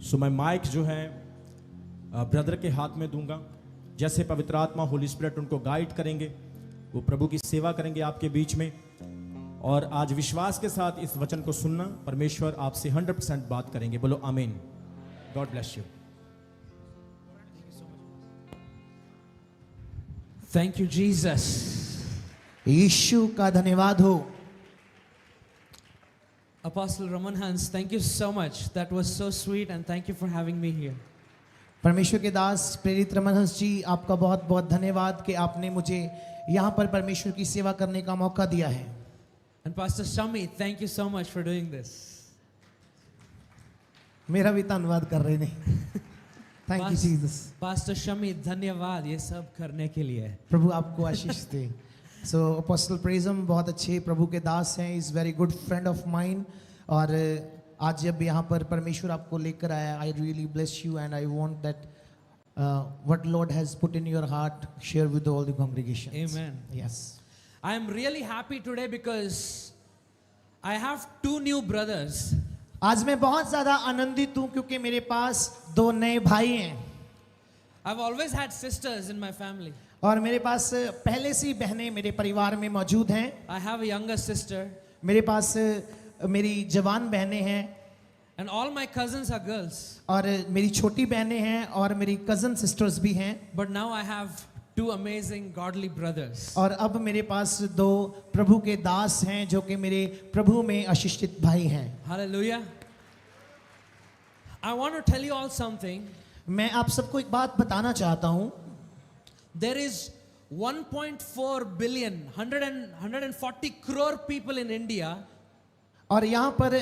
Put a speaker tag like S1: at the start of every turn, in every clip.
S1: सो मैं माइक जो है ब्रदर के हाथ में दूंगा। जैसे पवित्र आत्मा होली स्पिरिट उनको गाइड करेंगे, वो प्रभु की सेवा करेंगे आपके बीच में। और आज विश्वास के साथ इस वचन को सुनना, परमेश्वर आपसे 100% बात करेंगे। बोलो आमीन। God bless you.
S2: Thank you Jesus.
S3: Yeshu का धन्यवाद हो।
S2: Apostle Raman Hans, thank you so much. That was so sweet and thank you for having me here.
S3: परमेश्वर के दास प्रेरित रमन हंस जी, आपका बहुत बहुत धन्यवाद कि आपने मुझे यहाँ पर परमेश्वर की सेवा करने का मौका दिया है।
S2: And Pastor Shami, thank you so much for doing this.
S3: मेरा भी धन्यवाद कर रहे नहीं। Thank you Jesus.
S2: Pastor Shami, धन्यवाद ये सब करने के लिए।
S3: प्रभु आपको आशीष दे। सो अपोस्टल प्रेजम बहुत अच्छे प्रभु के दास हैं, is very good friend of mine. और आज जब यहाँ पर परमेश्वर आपको लेकर आया, I really bless you and I want that what Lord has put in your heart share with all the congregation.
S2: Amen.
S3: Yes.
S2: I am really happy today because I have two new brothers.
S3: आज मैं बहुत ज़्यादा आनंदित हूँ क्योंकि मेरे पास दो नए भाई हैं।
S2: I've always had sisters in my family.
S3: और मेरे पास पहले से ही बहनें मेरे परिवार में मौजूद हैं।
S2: I have a younger sister.
S3: मेरे पास मेरी जवान बहनें हैं
S2: And all my cousins are girls.
S3: और मेरी छोटी बहनें हैं और मेरी कजन सिस्टर्स भी हैं।
S2: But now I have two amazing godly brothers.
S3: और अब मेरे पास दो प्रभु के दास हैं जो कि मेरे प्रभु में आशीषित भाई हैं।
S2: Hallelujah. I want to tell you all something.
S3: मैं आप सबको एक बात बताना चाहता हूँ।
S2: There is 1.4 billion, 140 crore people in India.
S3: और यहाँ पर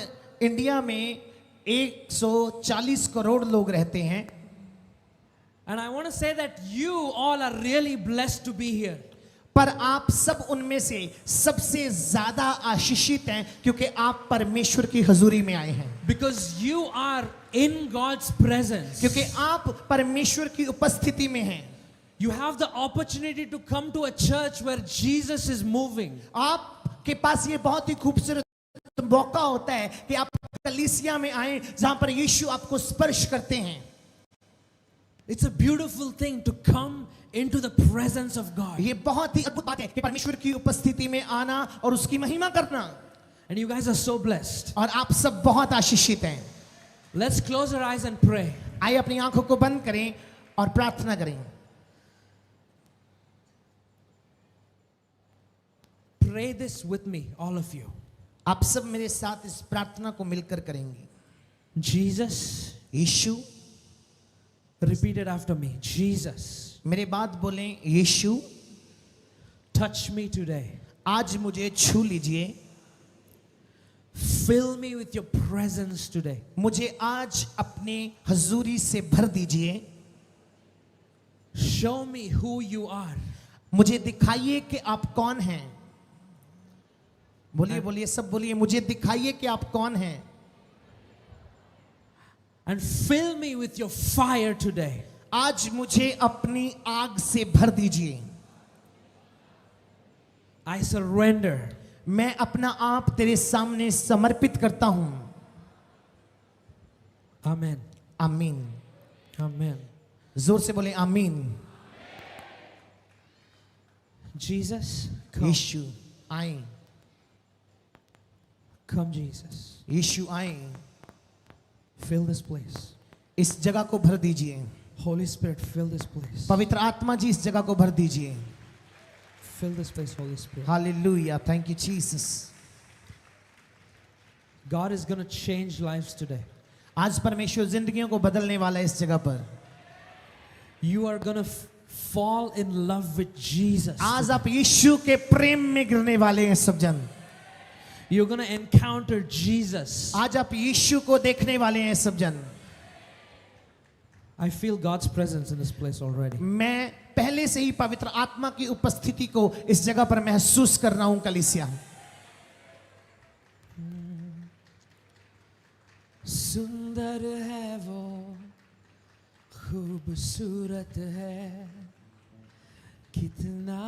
S3: इंडिया में 140 करोड़ लोग रहते हैं।
S2: And I want to say that you all are really blessed to be here.
S3: पर आप सब उनमें से सबसे ज्यादा आशीषित हैं क्योंकि आप परमेश्वर की हजूरी में आए हैं।
S2: Because you are in God's presence.
S3: क्योंकि आप परमेश्वर की उपस्थिति में हैं।
S2: You have the opportunity to come to a church where Jesus is moving.
S3: आपके पास ये बहुत ही खूबसूरत मौका होता है कि आप कलीसिया में आए जहां पर यीशु आपको स्पर्श करते हैं।
S2: It's a beautiful thing to come into the presence of God.
S3: ये बहुत ही अद्भुत बात है कि परमेश्वर की उपस्थिति में आना और उसकी महिमा करना।
S2: And you guys are so blessed.
S3: और आप सब बहुत आशीषित हैं।
S2: Let's close our eyes and pray.
S3: आइए अपनी आंखों को बंद करें और प्रार्थना करें।
S2: Pray this with me, all of you.
S3: आप सब मेरे साथ इस प्रार्थना को मिलकर करेंगे।
S2: Jesus,
S3: Yeshu,
S2: repeat it after me. Jesus,
S3: मेरे बाद बोलें, यीशु
S2: touch me today.
S3: आज मुझे छू लीजिए।
S2: Fill me with your presence today.
S3: मुझे आज अपने हजूरी से भर दीजिए।
S2: Show me who you are.
S3: मुझे दिखाइए कि आप कौन हैं। बोलिए बोलिए सब बोलिए, मुझे दिखाइए कि आप कौन हैं।
S2: And fill me with your fire today.
S3: आज मुझे अपनी आग से भर दीजिए।
S2: I surrender.
S3: मैं अपना आप तेरे सामने समर्पित करता हूं।
S2: Amen.
S3: आमीन।
S2: Amen.
S3: जोर से बोले आमीन।
S2: Jesus, come.
S3: यीशु आए।
S2: Come, Jesus.
S3: यीशु आए।
S2: Fill this place.
S3: इस जगह को भर दीजिए।
S2: Holy Spirit, fill this place.
S3: पवित्र आत्मा जी इस जगह को भर दीजिए।
S2: Fill this place, Holy Spirit.
S3: Hallelujah, thank you Jesus.
S2: God is going to change lives today.
S3: आज परमेश्वर जिंदगियों को बदलने वाला है इस जगह पर।
S2: You are going to fall in love with Jesus.
S3: आज आप यीशु के प्रेम में गिरने वाले हैं सब जन।
S2: You're going to encounter Jesus.
S3: आज आप यीशु को देखने वाले हैं सब जन।
S2: I feel God's presence in this place already.
S3: मैं पहले से ही पवित्र आत्मा की उपस्थिति को इस जगह पर महसूस कर रहा हूं कलीसिया।
S2: सुंदर है वो, खूबसूरत है, कितना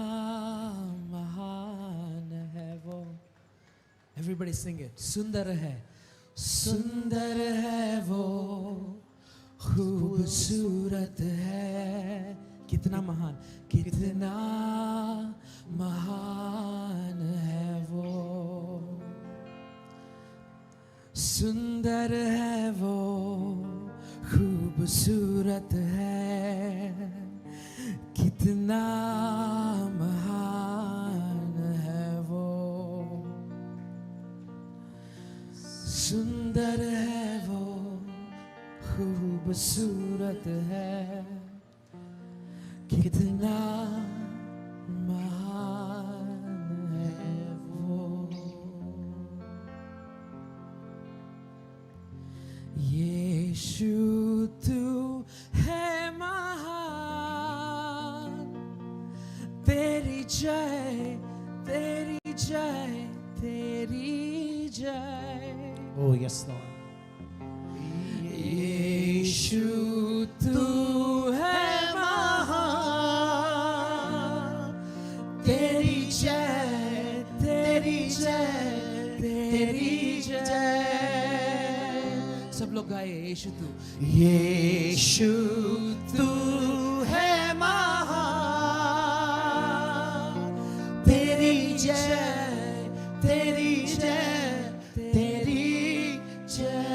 S2: महान है वो। Everybody sing it. सुंदर है वो, खूबसूरत है, कितना महान, कितना महान है वो, सुंदर है वो, खूबसूरत है, कितना महान है वो, सुंदर है वो, खूबसूरत है, कितना महान है वो। यीशु तू है महान, तेरी जय, तेरी जय, तेरी जय।
S3: Oh yes Lord.
S2: यीशु तू है महान, तेरी जय, तेरी जय, तेरी जय। सब लोग गाए यीशु तू, यीशु तू है महान, तेरी जय, तेरी जय, तेरी जय।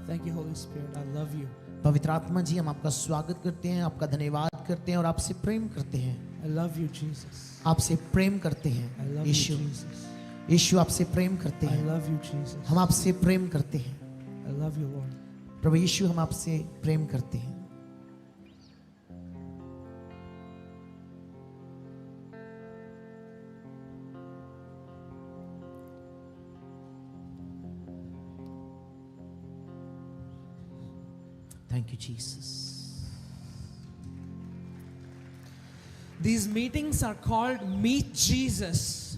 S2: Thank you, Holy Spirit. I love you.
S3: पवित्र आत्मा जी, हम आपका स्वागत करते हैं, आपका धन्यवाद करते हैं और आपसे प्रेम करते हैं।
S2: I love you, Jesus.
S3: आपसे प्रेम करते
S2: I
S3: हैं
S2: love
S3: यीशु।
S2: you, Jesus.
S3: यीशु आपसे प्रेम करते
S2: I
S3: हैं,
S2: love you, Jesus.
S3: हम आपसे प्रेम करते हैं।
S2: I love you, Lord.
S3: प्रभु यीशु, हम आपसे प्रेम करते हैं। Thank you, Jesus.
S2: These meetings are called Meet Jesus.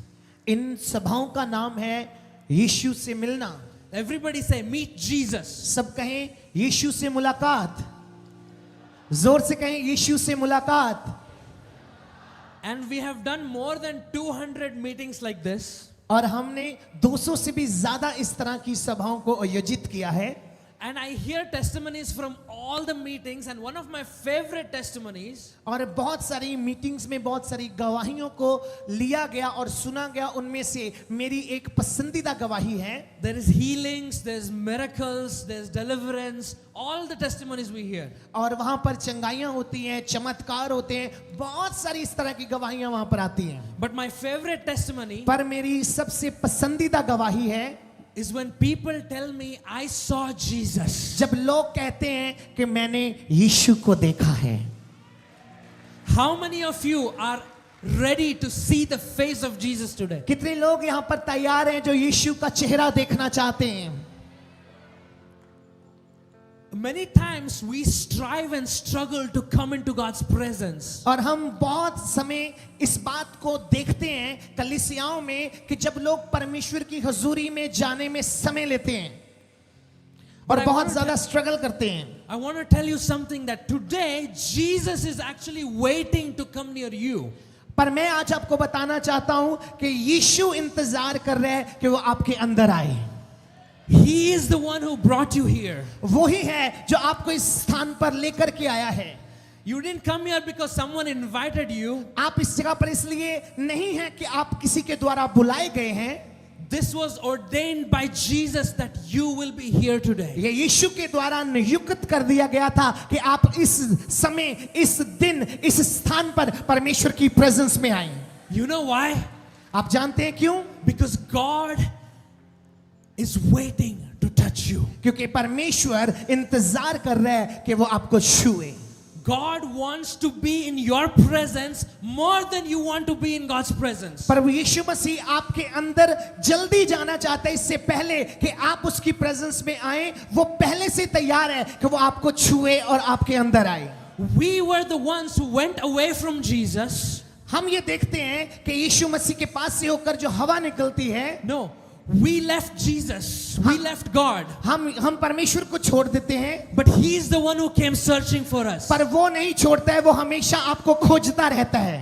S3: इन सभाओं का नाम है यीशु से मिलना।
S2: Everybody say Meet Jesus.
S3: सब कहें यीशु से मुलाकात, जोर से कहें यीशु से मुलाकात।
S2: And we have done more than 200 meetings like this.
S3: और हमने 200 से भी ज्यादा इस तरह की सभाओं को आयोजित किया है।
S2: And I hear testimonies from all the meetings, and one of my favorite testimonies
S3: और बहुत सारी मीटिंग्स में बहुत सारी गवाहियों को लिया गया और सुना गया। उनमें से मेरी एक पसंदीदा गवाही है।
S2: there is healings, there's miracles, there's deliverance, all the testimonies we hear.
S3: और वहां पर चंगाइयां होती हैं, चमत्कार होते हैं, बहुत सारी इस तरह की गवाहियां वहां पर आती हैं।
S2: But my favorite testimony
S3: पर मेरी सबसे पसंदीदा गवाही है
S2: is when people tell me I saw Jesus.
S3: जब लोग कहते हैं कि मैंने यीशु को देखा है।
S2: How many of you are ready to see the face of Jesus today?
S3: कितने लोग यहाँ पर तैयार हैं जो यीशु का चेहरा देखना चाहते हैं?
S2: Many times we strive and struggle to come into God's presence.
S3: और हम बहुत समय इस बात को देखते हैं कलीसियाओं में कि जब लोग परमेश्वर की हुजूरी में जाने में समय लेते हैं और बहुत ज्यादा स्ट्रगल करते हैं।
S2: I want to tell you something, that today Jesus is actually waiting to come near you.
S3: पर मैं आज आपको बताना चाहता हूं कि यीशु इंतजार कर रहे हैं कि वो आपके अंदर आए।
S2: He is the one who brought you here.
S3: वो ही है जो आपको इस स्थान पर लेकर के आया है।
S2: You didn't come here because someone invited you.
S3: आप इस जगह पर इसलिए नहीं है कि आप किसी के द्वारा बुलाए गए हैं।
S2: This was ordained by Jesus that you will be here today.
S3: ये यीशु के द्वारा नियुक्त कर दिया गया था कि आप इस समय, इस दिन, इस स्थान पर परमेश्वर की प्रेजेंस में आए।
S2: You know why?
S3: आप जानते हैं क्यों?
S2: Because God is waiting to touch you.
S3: क्योंकि परमेश्वर इंतजार कर रहा है कि वो आपको छुए।
S2: God wants to be in your presence more than you want to be in God's presence.
S3: पर वो यीशु मसीह आपके अंदर जल्दी जाना चाहता है इससे पहले कि आप उसकी प्रेजेंस में आए। वो पहले से तैयार है कि वो आपको छुए और आपके अंदर आए।
S2: We were the ones who went away from Jesus.
S3: हम ये देखते हैं कि यीशु मसीह के पास से होकर जो हवा निकलती है,
S2: No, we left Jesus. We left God.
S3: हम परमेश्वर को छोड़ देते हैं,
S2: But He is the one who came searching for us.
S3: पर वो नहीं छोड़ता है, वो हमेशा आपको खोजता रहता है।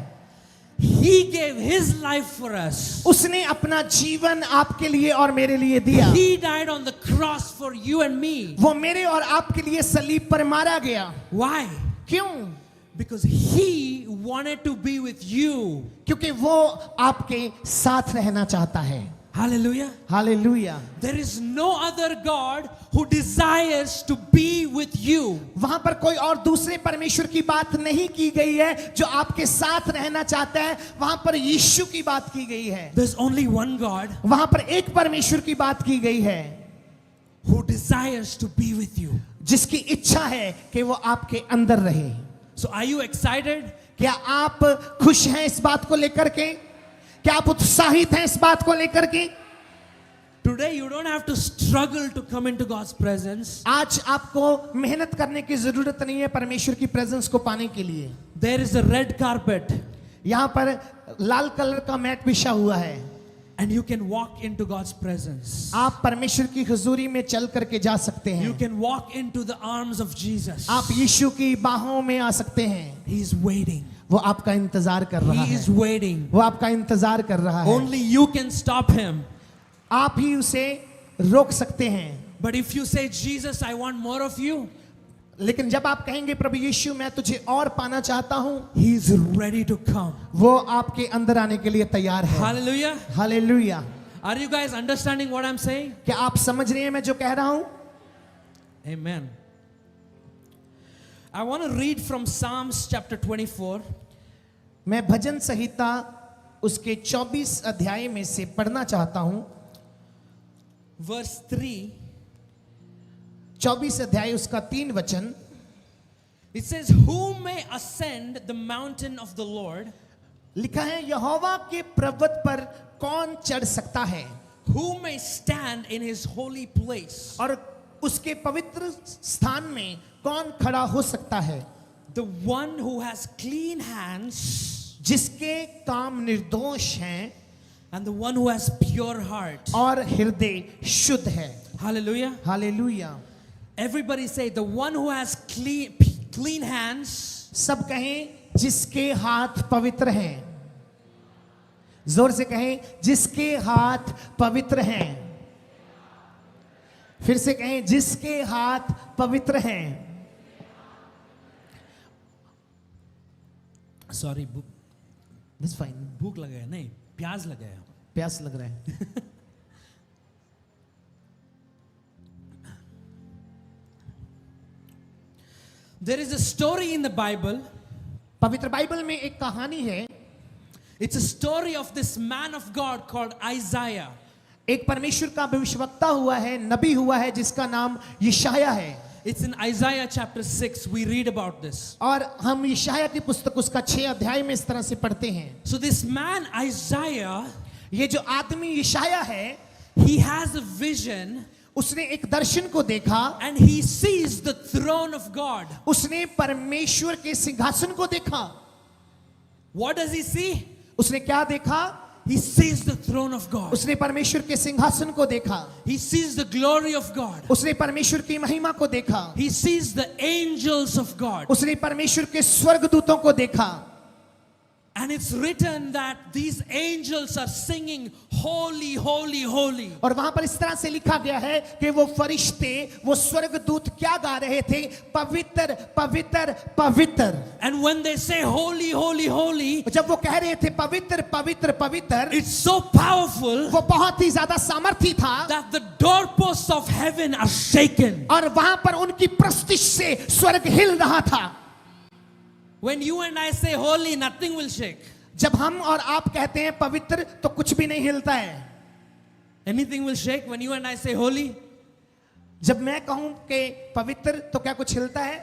S2: He gave his life for us.
S3: उसने अपना जीवन आपके लिए और मेरे लिए दिया।
S2: He died on the cross for you and me.
S3: वो मेरे और आपके लिए सलीब पर मारा गया।
S2: Why?
S3: क्यों?
S2: Because he wanted to be with you.
S3: क्योंकि वो आपके साथ रहना चाहता है।
S2: Hallelujah.
S3: Hallelujah.
S2: There is no other God who desires to be with you.
S3: वहां पर कोई और दूसरे परमेश्वर की बात नहीं की गई है जो आपके साथ रहना चाहता है। वहां पर यीशु की बात की गई है।
S2: There's only one God
S3: वहां पर एक परमेश्वर की बात की गई है
S2: who desires to be with you.
S3: जिसकी इच्छा है कि वो आपके अंदर रहे।
S2: So are you excited?
S3: क्या आप खुश हैं इस बात को लेकर के? क्या आप उत्साहित हैं इस बात को लेकर के?
S2: Today you don't have to struggle to come into God's presence.
S3: आज आपको मेहनत करने की जरूरत नहीं है परमेश्वर की प्रेजेंस को पाने के लिए।
S2: There is a red carpet
S3: यहाँ पर लाल कलर का मैट बिछा हुआ है।
S2: and you can walk into God's presence.
S3: आप परमेश्वर की हुजूरी में चल करके जा सकते हैं।
S2: You can walk into the arms of Jesus.
S3: आप यीशु की बाहों में आ सकते हैं।
S2: He is waiting.
S3: वो आपका इंतजार कर रहा
S2: He
S3: है।
S2: is waiting.
S3: वो आपका इंतजार कर रहा है।
S2: Only you can stop him.
S3: आप ही उसे रोक सकते हैं।
S2: But if you say, Jesus, I want more of you,
S3: लेकिन जब आप कहेंगे प्रभु यीशु मैं तुझे और पाना चाहता हूँ,
S2: he is ready to come.
S3: वो आपके अंदर आने के लिए तैयार है।
S2: Hallelujah.
S3: Hallelujah.
S2: Are you guys understanding what I'm saying?
S3: क्या आप समझ रहे हैं मैं जो कह रहा हूँ?
S2: Amen. I want to read from Psalms chapter 24.
S3: मैं भजन संहिता उसके 24 अध्याय में से पढ़ना चाहता हूँ।
S2: Verse 3.
S3: 24 अध्याय उसका 3 वचन।
S2: It says, who may ascend the mountain of the Lord?
S3: लिखा है यहोवा के पर्वत पर कौन चढ़ सकता है?
S2: Who may stand in his holy place?
S3: और उसके पवित्र स्थान में कौन खड़ा हो सकता है?
S2: The one who has clean hands
S3: जिसके काम निर्दोष हैं
S2: and the one who has pure heart.
S3: और हृदय शुद्ध है।
S2: Hallelujah.
S3: Hallelujah.
S2: Everybody say, the one who has clean hands
S3: सब कहें जिसके हाथ पवित्र हैं। जोर से कहें जिसके हाथ पवित्र हैं। फिर से कहें जिसके हाथ पवित्र हैं।
S2: Sorry,
S3: That's fine.
S2: भूख लगा है नहीं, प्याज लगा है।
S3: प्यास लग रहा है।
S2: There is a story in the Bible.
S3: पवित्र बाइबल में एक कहानी है।
S2: It's a story of this man of God called Isaiah.
S3: एक परमेश्वर का भविष्यवक्ता हुआ है, नबी हुआ है जिसका नाम यशाया है।
S2: It's in Isaiah chapter 6. We read about this.
S3: और हम यशाया की पुस्तक उसका 6 अध्याय में इस तरह से पढ़ते हैं।
S2: So this man Isaiah,
S3: ये जो आदमी यशाया है,
S2: he has a vision
S3: उसने एक दर्शन को देखा।
S2: and he sees the throne of God.
S3: उसने परमेश्वर के सिंहासन को देखा।
S2: What does he see?
S3: उसने क्या देखा?
S2: He sees the throne of God.
S3: उसने परमेश्वर के सिंहासन को देखा।
S2: He sees the glory of God.
S3: उसने परमेश्वर की महिमा को देखा।
S2: He sees the angels of God.
S3: उसने परमेश्वर के स्वर्गदूतों को देखा।
S2: And it's written that these angels are singing, holy, holy, holy.
S3: और वहां पर इस तरह से लिखा गया है कि वो फरिश्ते, वो स्वर्गदूत क्या गा रहे थे? पवित्र पवित्र पवित्र।
S2: And when they say holy, holy, holy,
S3: जब वो कह रहे थे पवित्र पवित्र पवित्र,
S2: it's so powerful
S3: वो बहुत ही ज्यादा सामर्थी था
S2: that the doorposts of heaven are shaken.
S3: और वहां पर उनकी प्रस्तिश से स्वर्ग हिल रहा था।
S2: When you and I say holy, nothing will shake.
S3: जब हम और आप कहते हैं पवित्र तो कुछ भी नहीं हिलता है।
S2: Anything will shake when you and I say holy?
S3: जब मैं कहूं कि पवित्र तो क्या कुछ हिलता है?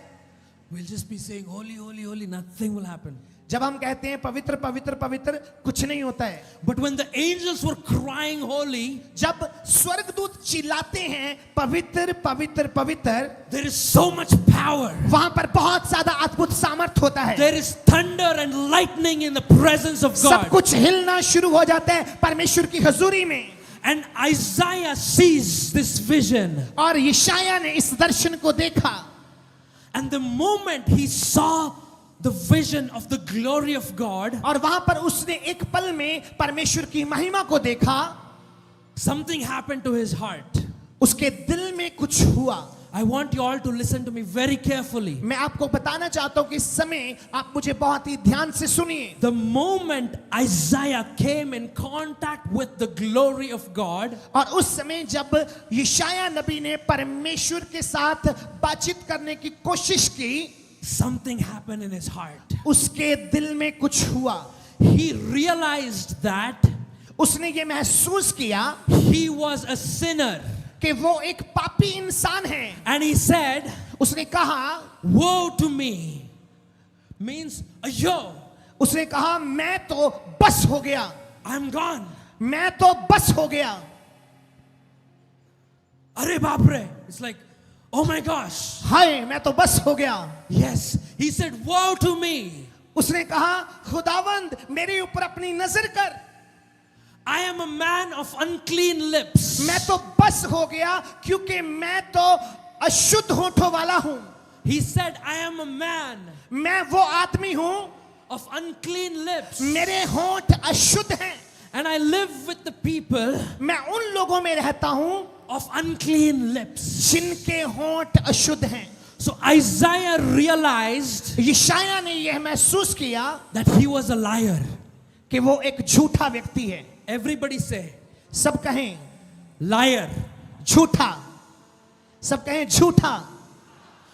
S2: We'll just be saying holy, holy, holy. Nothing will happen.
S3: जब हम कहते हैं पवित्र पवित्र पवित्र कुछ नहीं होता है।
S2: But when the angels were crying holy,
S3: जब स्वर्गदूत चिल्लाते हैं पवित्र पवित्र पवित्र,
S2: there is so much power.
S3: वहां पर बहुत ज्यादा अद्भुत सामर्थ होता है।
S2: There is thunder and lightning in the presence of
S3: सब
S2: God.
S3: कुछ हिलना शुरू हो जाता है परमेश्वर की हजूरी में।
S2: And Isaiah sees this vision.
S3: और यशाया ने इस दर्शन को देखा।
S2: And the moment he saw the vision of the glory of God,
S3: और वहां पर उसने एक पल में परमेश्वर की महिमा को देखा,
S2: something happened to his heart.
S3: उसके दिल में कुछ हुआ.
S2: I want you all to listen to me very carefully.
S3: मैं आपको बताना चाहता हूं कि इस समय आप मुझे बहुत ही ध्यान से सुनिए.
S2: The moment Isaiah came in contact with the glory of God,
S3: और उस समय जब यशाया नबी ने परमेश्वर के साथ बातचीत करने की कोशिश की,
S2: something happened in his heart.
S3: उसके दिल में कुछ हुआ.
S2: He realized that
S3: उसने ये महसूस किया
S2: he was a sinner.
S3: कि वो एक पापी इंसान है.
S2: And he said,
S3: उसने कहा,
S2: woe to me, means ayyo,
S3: उसने कहा मैं तो बस हो गया,
S2: I'm gone.
S3: मैं तो बस हो गया.
S2: Arre bapre. It's like, oh my gosh.
S3: हाय मैं तो बस हो गया.
S2: Yes. He said, woe to me.
S3: उसने कहा खुदावंद मेरे ऊपर अपनी नजर कर.
S2: I am a man of unclean lips.
S3: मैं तो बस हो गया क्योंकि मैं तो अशुद्ध होठों वाला हूं.
S2: He said, I am a man
S3: मैं वो आदमी हूं,
S2: of unclean lips.
S3: मेरे होठ अशुद्ध हैं.
S2: And I live with the people
S3: मैं उन लोगों में रहता हूं
S2: of unclean lips.
S3: जिनके होठ अशुद्ध हैं.
S2: So Isaiah realized
S3: यशाया ने यह महसूस किया
S2: that he was a liar.
S3: कि वो एक झूठा व्यक्ति है.
S2: Everybody say,
S3: सब कहें
S2: liar.
S3: झूठा. सब कहें झूठा.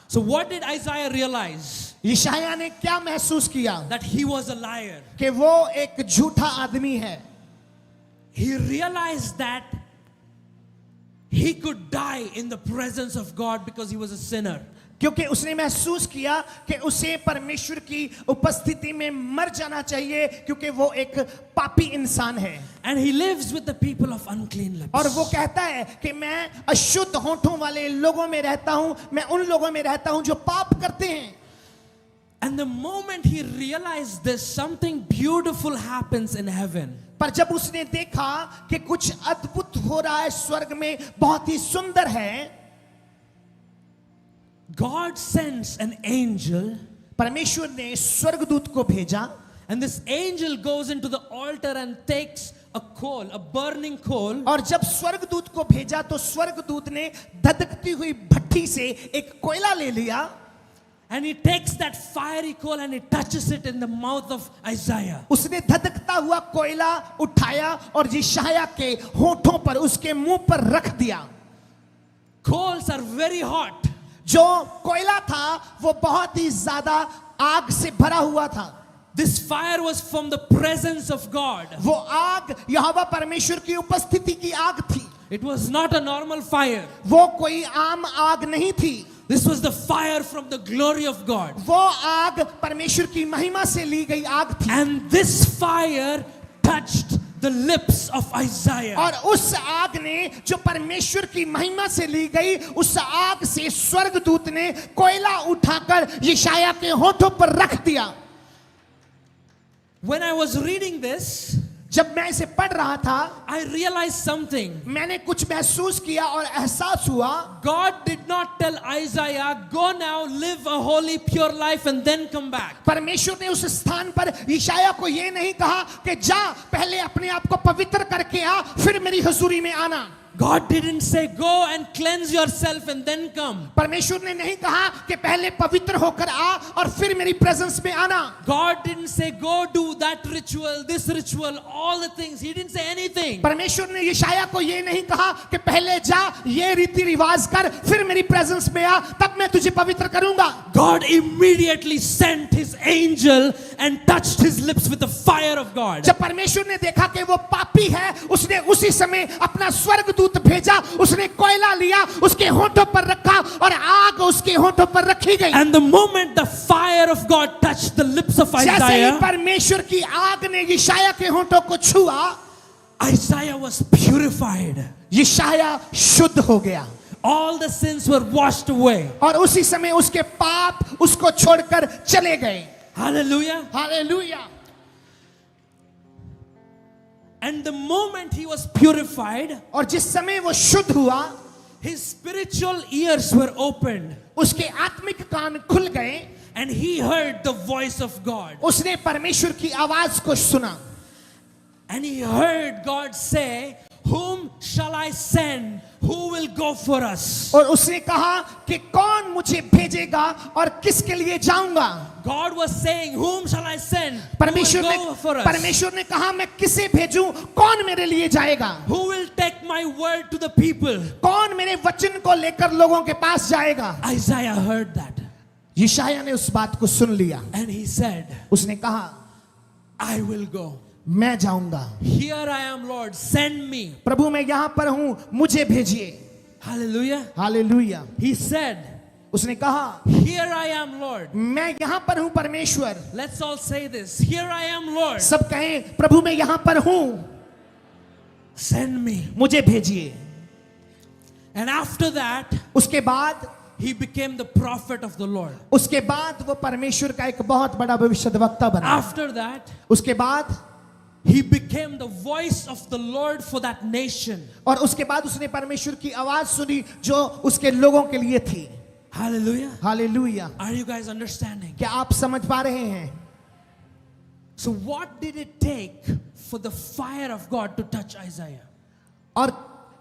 S2: So what did Isaiah realize?
S3: यशाया ने क्या महसूस किया?
S2: That he was a liar.
S3: कि वो एक झूठा आदमी है.
S2: He realized that he could die in the presence of God because he was a sinner.
S3: क्योंकि उसने महसूस किया कि उसे परमेश्वर की उपस्थिति में मर जाना चाहिए क्योंकि वो एक पापी इंसान है.
S2: And he lives with the people of unclean lips.
S3: और वो कहता है कि मैं अशुद्ध होठों वाले लोगों में रहता हूं, मैं उन लोगों में रहता हूं जो पाप करते हैं.
S2: And the moment he realized this, something beautiful happens in heaven.
S3: पर जब उसने देखा कि कुछ अद्भुत हो रहा है स्वर्ग में, बहुत ही सुंदर है,
S2: God sends an angel,
S3: परमेश्वर ने स्वर्गदूत को भेजा.
S2: and this angel goes into the altar and takes a coal, a burning coal,
S3: और जब स्वर्गदूत को भेजा तो स्वर्गदूत ने धधकती हुई भट्टी से एक कोयला ले लिया.
S2: and he takes that fiery coal and he touches it in the mouth of Isaiah.
S3: उसने धधकता हुआ कोयला उठाया और यशाया के होठों पर, उसके मुंह पर रख दिया.
S2: Coals are very hot.
S3: जो कोयला था वो बहुत ही ज्यादा आग से भरा हुआ था.
S2: This fire was from the presence of God.
S3: वो आग यहोवा परमेश्वर की उपस्थिति की आग थी.
S2: It was not a normal fire.
S3: वो कोई आम आग नहीं थी.
S2: This was the fire from the glory of God.
S3: वो आग परमेश्वर की महिमा से ली गई आग थी.
S2: And this fire touched the lips of Isaiah.
S3: और उस आग ने जो परमेश्वर की महिमा से ली गई, उस आग से स्वर्गदूत ने कोयला उठाकर यशाया के होठों पर रख दिया.
S2: When I was reading this,
S3: जब मैं इसे पढ़ रहा था,
S2: I realized something.
S3: मैंने कुछ महसूस किया और एहसास हुआ.
S2: God did not tell Isaiah, go now, live a holy, pure life and then come back.
S3: परमेश्वर ने उस स्थान पर यशाया को ये नहीं कहा कि जा पहले अपने आप को पवित्र करके आ, फिर मेरी हुजूरी में आना.
S2: God didn't say, go and cleanse yourself and then come.
S3: परमेश्वर ने नहीं कहा कि पहले पवित्र होकर आ और फिर मेरी प्रेजेंस में आना.
S2: God didn't say, go do that ritual, this ritual, all the things. He didn't say anything.
S3: परमेश्वर ने यशाया को ये नहीं कहा कि पहले जा ये रीति रिवाज कर फिर मेरी प्रेजेंस में आ, तब मैं तुझे पवित्र करूंगा.
S2: God immediately sent his angel and touched his lips with the fire of God.
S3: जब परमेश्वर ने देखा कि वो पापी है, उसने उसी समय अपना स्वर्गदूत भेजा. उसने कोयला लिया, उसके होठों पर रखा और आग उसके होठों पर रखी गई.
S2: And the moment the fire of God touched the lips of
S3: जैसे ही
S2: Isaiah,
S3: परमेश्वर की आग ने यशाया के होठों को छुआ,
S2: Isaiah was purified.
S3: यशाया शुद्ध हो गया.
S2: All the sins were washed away.
S3: और उसी समय उसके पाप उसको छोड़कर चले गए.
S2: Hallelujah.
S3: Hallelujah.
S2: And the moment he was purified,
S3: और जिस समय वो शुद्ध हुआ,
S2: his spiritual ears were opened.
S3: उसके आत्मिक कान खुल गए.
S2: and he heard the voice of God.
S3: उसने परमेश्वर की आवाज को सुना
S2: And he heard God say, "Whom shall I send? Who will go for us?"
S3: और उसने कहा कि कौन मुझे भेजेगा और किसके लिए जाऊंगा।
S2: God was saying, "Whom shall I send? Who
S3: परमेश्वर
S2: will
S3: ने
S2: go for us?
S3: परमेश्वर ने कहा मैं किसे भेजूं, कौन मेरे लिए जाएगा,
S2: Who will take my word to the people?"
S3: कौन मेरे वचन को लेकर लोगों के पास जाएगा।
S2: Isaiah heard that
S3: यशायाह ने उस बात को सुन लिया।
S2: and he said,
S3: उसने कहा
S2: "I will go.
S3: मैं जाऊंगा,
S2: Here I am, Lord. Send me."
S3: प्रभु मैं यहाँ पर हूँ, मुझे भेजिए।
S2: Hallelujah.
S3: हालेलुया।
S2: He said,
S3: उसने कहा
S2: "Here I am, Lord."
S3: मैं यहाँ पर हूँ परमेश्वर।
S2: Let's all say this. "Here I am, Lord.
S3: सब कहें प्रभु मैं यहाँ पर हूँ,
S2: Send me."
S3: मुझे भेजिए।
S2: And after that,
S3: उसके बाद
S2: he became the prophet of the Lord.
S3: उसके बाद वो परमेश्वर का एक बहुत बड़ा भविष्यद्वक्ता बना।
S2: After that,
S3: उसके बाद
S2: he became the voice of the Lord for that nation.
S3: और उसके बाद उसने परमेश्वर की आवाज सुनी जो उसके लोगों के लिए थी।
S2: Hallelujah.
S3: Hallelujah.
S2: Are you guys understanding?
S3: क्या आप समझ पा रहे हैं?
S2: So what did it take for the fire of God to touch Isaiah?
S3: और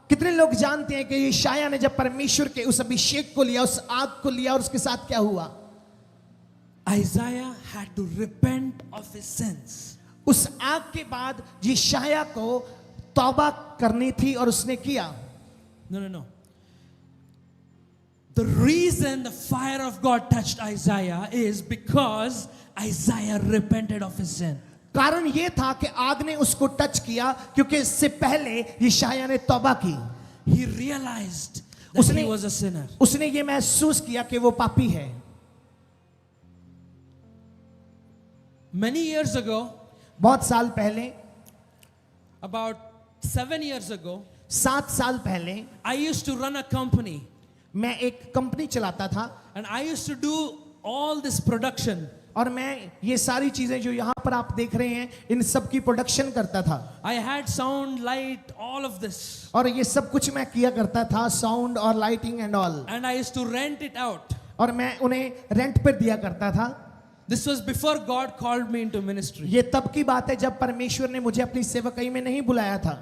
S3: कितने लोग जानते हैं कि यशायाह ने जब परमेश्वर के उस अभिषेक को लिया, उस आग को लिया, और उसके साथ क्या हुआ?
S2: Isaiah had to repent of his sins.
S3: उस आग के बाद यशायाह को तौबा करनी थी और उसने किया।
S2: No. The reason the fire of God touched Isaiah is because Isaiah repented of his sin.
S3: कारण ये था कि आग ने उसको टच किया क्योंकि इससे पहले यशायाह ने तौबा की।
S2: He realized that
S3: उसने
S2: he was a sinner.
S3: उसने ये महसूस किया कि वो पापी है।
S2: Many years ago,
S3: बहुत साल पहले,
S2: about 7 years ago,
S3: 7 साल पहले
S2: I used to run a company
S3: मैं एक कंपनी चलाता था
S2: and I used to do all this production.
S3: और मैं ये सारी चीजें जो यहाँ पर आप देख रहे हैं इन सब की प्रोडक्शन करता था।
S2: I had sound, light, all of this.
S3: और ये सब कुछ मैं किया करता था, साउंड और lighting and all.
S2: And I used to rent it out.
S3: और मैं उन्हें रेंट पर दिया करता था।
S2: This was before God called me into ministry.
S3: ये तब की बात है जब परमेश्वर ने मुझे अपनी सेवकाई में नहीं बुलाया था।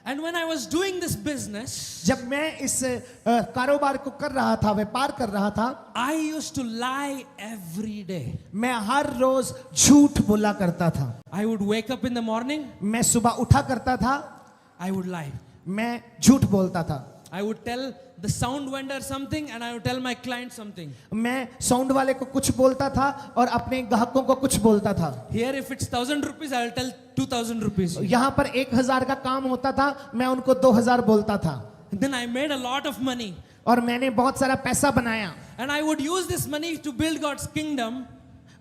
S2: And when I was doing this business,
S3: जब मैं इस कारोबार को कर रहा था, व्यापार कर रहा था,
S2: I used to lie every day.
S3: मैं हर रोज झूठ बोला करता था।
S2: I would wake up in the morning,
S3: मैं सुबह उठा करता था,
S2: I would lie.
S3: मैं झूठ बोलता था।
S2: I would tell the sound vendor something and I would tell my client something.
S3: मैं साउंड वाले को कुछ बोलता था और अपने ग्राहकों को कुछ बोलता था।
S2: Here if it's 1,000 rupees, I'll tell 2,000 rupees.
S3: यहाँ पर 1000 का काम होता था, मैं उनको 2000 बोलता था।
S2: And then I made a lot of money.
S3: और मैंने बहुत सारा पैसा बनाया
S2: And I would use this money to build God's kingdom.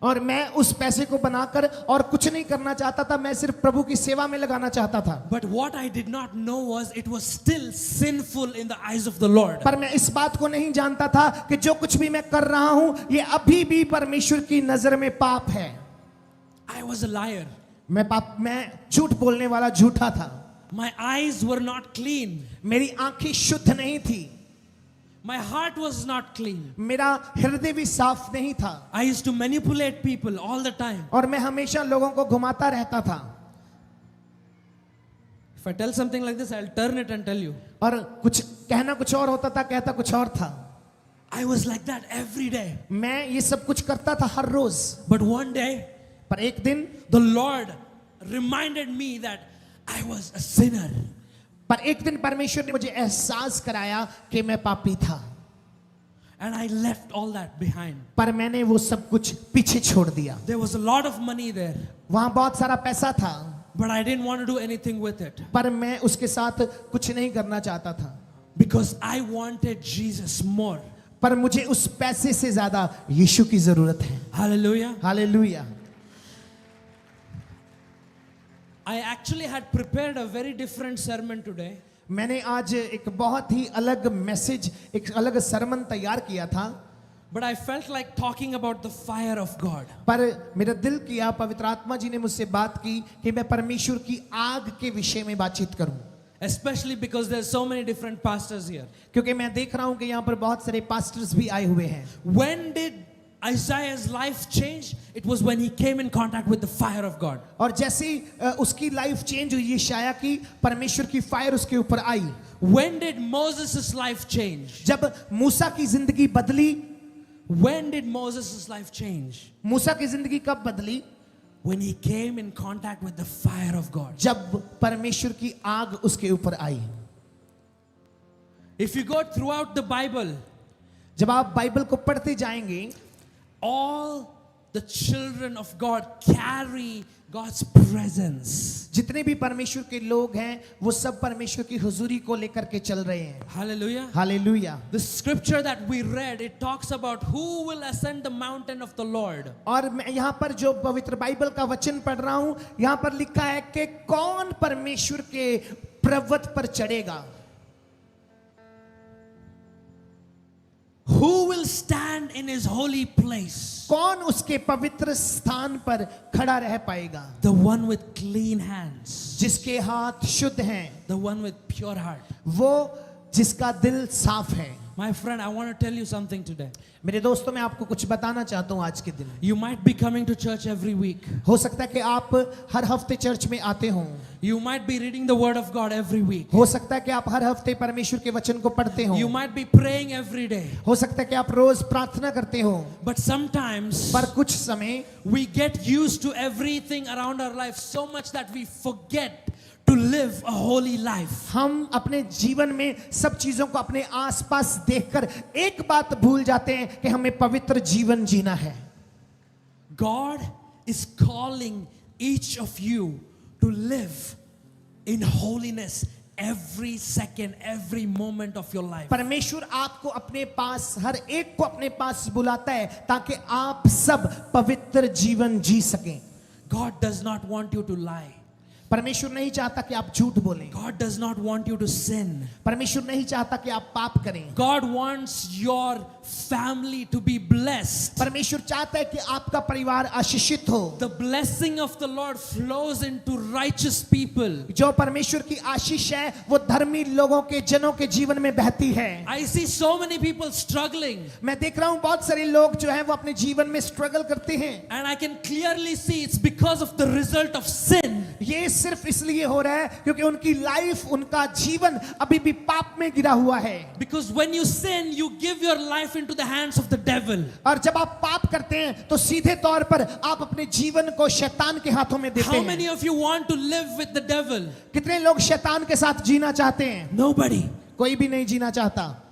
S3: और मैं उस पैसे को बनाकर और कुछ नहीं करना चाहता था, मैं सिर्फ प्रभु की सेवा में लगाना चाहता था।
S2: But what I did not know was it was still sinful in the eyes of the Lord.
S3: पर मैं इस बात को नहीं जानता था कि जो कुछ भी मैं कर रहा हूं ये अभी भी परमेश्वर की नजर में पाप है।
S2: I was a liar.
S3: मैं झूठ बोलने वाला झूठा था।
S2: My eyes were not clean.
S3: मेरी आंखें शुद्ध नहीं थी,
S2: My heart was not clean.
S3: मेरा हृदय भी साफ नहीं था
S2: I used to manipulate people all the time.
S3: और मैं हमेशा लोगों को घुमाता रहता था।
S2: If I tell something like this, I'll turn it and tell you.
S3: और कुछ कहना कुछ और होता था, कहता कुछ और था।
S2: I was like that every day.
S3: मैं ये सब कुछ करता था हर रोज।
S2: But one day,
S3: पर एक दिन
S2: the Lord reminded me that I was a sinner.
S3: पर एक दिन परमेश्वर ने मुझे एहसास कराया कि मैं पापी था।
S2: And I left all that behind.
S3: पर मैंने वो सब कुछ पीछे छोड़ दिया।
S2: There was a lot of money there,
S3: वहां बहुत सारा पैसा था,
S2: but I didn't want to do anything with it
S3: पर मैं उसके साथ कुछ नहीं करना चाहता था।
S2: because I wanted Jesus more.
S3: पर मुझे उस पैसे से ज्यादा यीशु की जरूरत है।
S2: Hallelujah.
S3: Hallelujah.
S2: I actually had prepared a very different sermon today.
S3: मैंने आज एक बहुत ही अलग मैसेज, एक अलग सरमन तैयार किया था,
S2: But I felt like talking about the fire of God.
S3: पर मेरा दिल किया, पवित्र आत्मा जी ने मुझसे बात की कि मैं परमेश्वर की आग के विषय में बातचीत करूं।
S2: Especially because there's so many different pastors here.
S3: क्योंकि मैं देख रहा हूं कि यहाँ पर बहुत सारे पास्टर्स भी आए हुए हैं।
S2: When did Isaiah's life changed, it was when he came in contact with the fire of God.
S3: और जैसे ही उसकी लाइफ चेंज हुई यशायाह की, परमेश्वर की फायर उसके ऊपर आई।
S2: When did Moses' life change?
S3: जब मूसा की जिंदगी बदली,
S2: When did Moses' life change?
S3: मूसा की जिंदगी कब बदली?
S2: When he came in contact with the fire of God.
S3: जब परमेश्वर की आग उसके ऊपर आई।
S2: If you go throughout the Bible,
S3: जब आप बाइबल को पढ़ते जाएंगे,
S2: all the children of God carry God's presence.
S3: जितने भी परमेश्वर के लोग हैं वो सब परमेश्वर की हुजूरी को लेकर के चल रहे हैं।
S2: Hallelujah.
S3: Hallelujah.
S2: The scripture that we read, it talks about who will ascend the mountain of the Lord.
S3: और मैं यहाँ पर जो पवित्र बाइबल का वचन पढ़ रहा हूँ, यहाँ पर लिखा है कि कौन परमेश्वर के पर्वत पर चढ़ेगा।
S2: Who will stand in his holy place?
S3: कौन उसके पवित्र स्थान पर खड़ा रह पाएगा?
S2: The one with clean hands.
S3: जिसके हाथ शुद्ध हैं,
S2: The one with pure heart.
S3: वो जिसका दिल साफ है।
S2: My friend, I want to tell you something today.
S3: मेरे दोस्तों, मैं आपको कुछ बताना चाहता हूँ आज के दिन।
S2: You might be coming to church every week.
S3: हो सकता है कि आप हर हफ्ते चर्च में आते हों।
S2: You might be reading the word of God every week.
S3: हो सकता है कि आप हर हफ्ते परमेश्वर के वचन को पढ़ते हो।
S2: You might be praying every day.
S3: हो सकता है कि आप रोज प्रार्थना करते हो।
S2: But sometimes
S3: पर कुछ समय
S2: we get used to everything around our life so much that we forget to live a holy life.
S3: हम अपने जीवन में सब चीजों को अपने आसपास देखकर एक बात भूल जाते हैं कि हमें पवित्र जीवन जीना है।
S2: God is calling each of you to live in holiness every second, every moment of your life.
S3: परमेश्वर आपको अपने पास, हर एक को अपने पास बुलाता है ताकि आप सब पवित्र जीवन जी सकें।
S2: God does not want you to lie.
S3: परमेश्वर नहीं चाहता कि आप झूठ बोलें।
S2: God does not want you to sin.
S3: परमेश्वर नहीं चाहता कि आप पाप करें।
S2: God wants your family to be blessed.
S3: परमेश्वर चाहता है कि आपका परिवार आशीषित हो।
S2: The blessing of the Lord flows into righteous people.
S3: जो परमेश्वर की आशीष है वो धर्मी लोगों के, जनों के जीवन में बहती है।
S2: I see so many people struggling,
S3: मैं देख रहा हूँ बहुत सारे लोग जो है वो अपने जीवन में स्ट्रगल करते हैं।
S2: and I can clearly see it's because of the result of sin.
S3: ये सिर्फ इसलिए हो रहा है क्योंकि उनकी लाइफ, उनका जीवन अभी भी पाप में गिरा हुआ है।
S2: Because when you sin, you give your life into the hands of the devil.
S3: और जब आप पाप करते हैं तो सीधे तौर पर आप अपने जीवन को शैतान के हाथों में देते
S2: How
S3: हैं।
S2: many of you want to live with the devil?
S3: कितने लोग शैतान के साथ जीना चाहते हैं?
S2: Nobody.
S3: कोई भी नहीं जीना चाहता।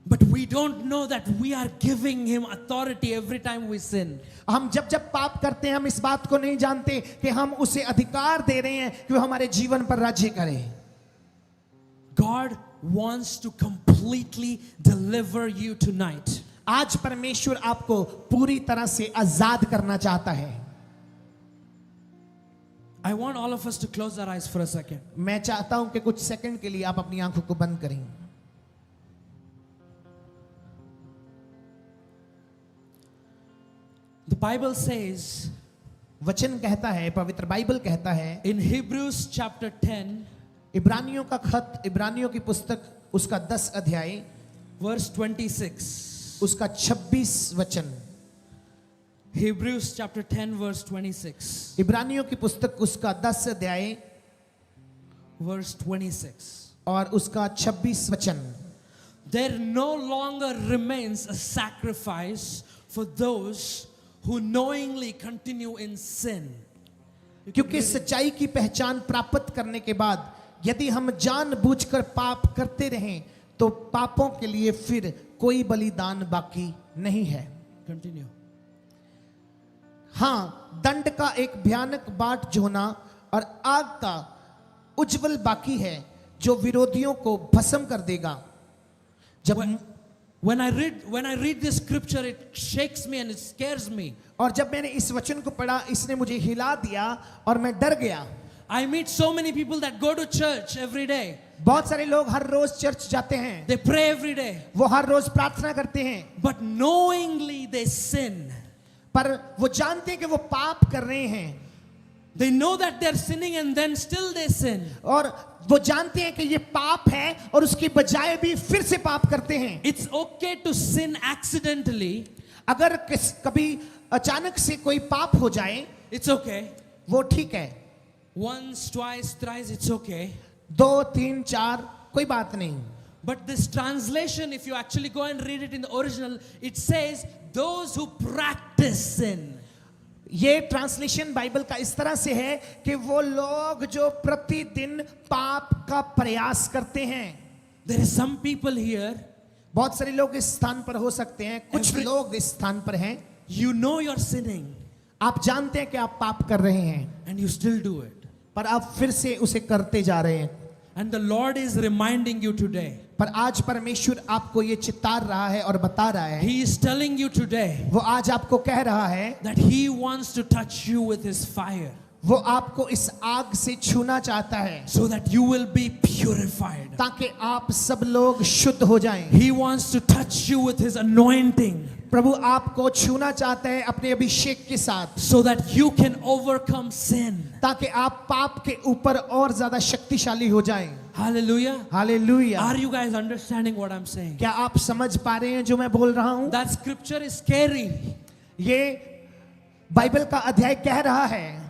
S2: But we don't know that we are giving him authority every time we sin.
S3: हम जब जब पाप करते हैं हम इस बात को नहीं जानते कि हम उसे अधिकार दे रहे हैं कि वो हमारे जीवन पर राज्य करे।
S2: God wants to completely deliver you tonight.
S3: आज परमेश्वर आपको पूरी तरह से आजाद करना चाहता है।
S2: I want all of us to close our eyes for a second.
S3: मैं चाहता हूं कि कुछ सेकंड के लिए आप अपनी आंखों को बंद करें।
S2: The Bible says
S3: वचन कहता है, पवित्र बाइबल कहता है
S2: in Hebrews chapter 10,
S3: इब्रानियों का खत, इब्रानियों की पुस्तक, उसका 10 अध्याय,
S2: verse 26.
S3: उसका 26 वचन।
S2: Hebrews chapter 10, verse 26.
S3: इब्रानियों की पुस्तक उसका 10 अध्याय
S2: Verse 26.
S3: और उसका 26 वचन।
S2: There no longer remains a sacrifice for those who knowingly continue in sin.
S3: क्योंकि सच्चाई की पहचान प्राप्त करने के बाद यदि हम जानबूझकर पाप करते रहें तो पापों के लिए फिर कोई बलिदान बाकी नहीं है।
S2: Continue.
S3: हाँ, दंड का एक भयानक बाट जोना और आग का उज्जवल बाकी है जो विरोधियों को भस्म कर देगा। जब
S2: When I read this scripture, it shakes me and it scares me.
S3: और जब मैंने इस वचन को पढ़ा, इसने मुझे हिला दिया और मैं डर गया।
S2: I meet so many people that go to church every day.
S3: बहुत सारे लोग हर रोज चर्च जाते हैं,
S2: They pray every day.
S3: वो हर रोज प्रार्थना करते हैं,
S2: But knowingly they sin.
S3: पर वो जानते हैं कि वो पाप कर रहे हैं।
S2: They know that they're sinning and then still they sin.
S3: और वो जानते हैं कि ये पाप है और उसकी बजाय भी फिर से पाप करते हैं।
S2: It's okay to sin accidentally.
S3: अगर कभी अचानक से कोई पाप हो जाए
S2: it's okay.
S3: वो ठीक है,
S2: Once, twice, thrice, it's okay.
S3: 2 3 4 कोई बात नहीं.
S2: But this translation, if you actually go and read it in the original, it says, those who practice sin.
S3: ये ट्रांसलेशन बाइबल का इस तरह से है कि वो लोग जो प्रतिदिन पाप का प्रयास करते हैं.
S2: There is some people here,
S3: बहुत सारे लोग इस स्थान पर हो सकते हैं, कुछ
S2: Every-
S3: लोग इस स्थान पर हैं.
S2: you know you're sinning,
S3: आप जानते हैं कि आप पाप कर रहे हैं,
S2: and you still do it.
S3: पर आप फिर से उसे करते जा रहे हैं.
S2: And the Lord is reminding you today.
S3: पर आज परमेश्वर आपको ये चित्तार रहा है और बता रहा है,
S2: He is telling you today
S3: वो आज आपको कह रहा है,
S2: that He wants to touch you with His fire,
S3: वो आपको इस आग से छूना चाहता है
S2: so that you will be purified.
S3: ताकि आप सब लोग शुद्ध हो जाएं.
S2: He wants to touch you with His anointing,
S3: प्रभु आपको छूना चाहता है अपने अभिषेक के साथ,
S2: so that you can overcome sin.
S3: ताकि आप पाप के ऊपर और ज्यादा शक्तिशाली हो जाएं.
S2: Hallelujah.
S3: Hallelujah.
S2: Are you guys understanding what I'm saying?
S3: क्या आप समझ पा रहे हैं जो मैं बोल रहा हूं?
S2: That scripture is scary.
S3: ये बाइबल का अध्याय कह रहा है,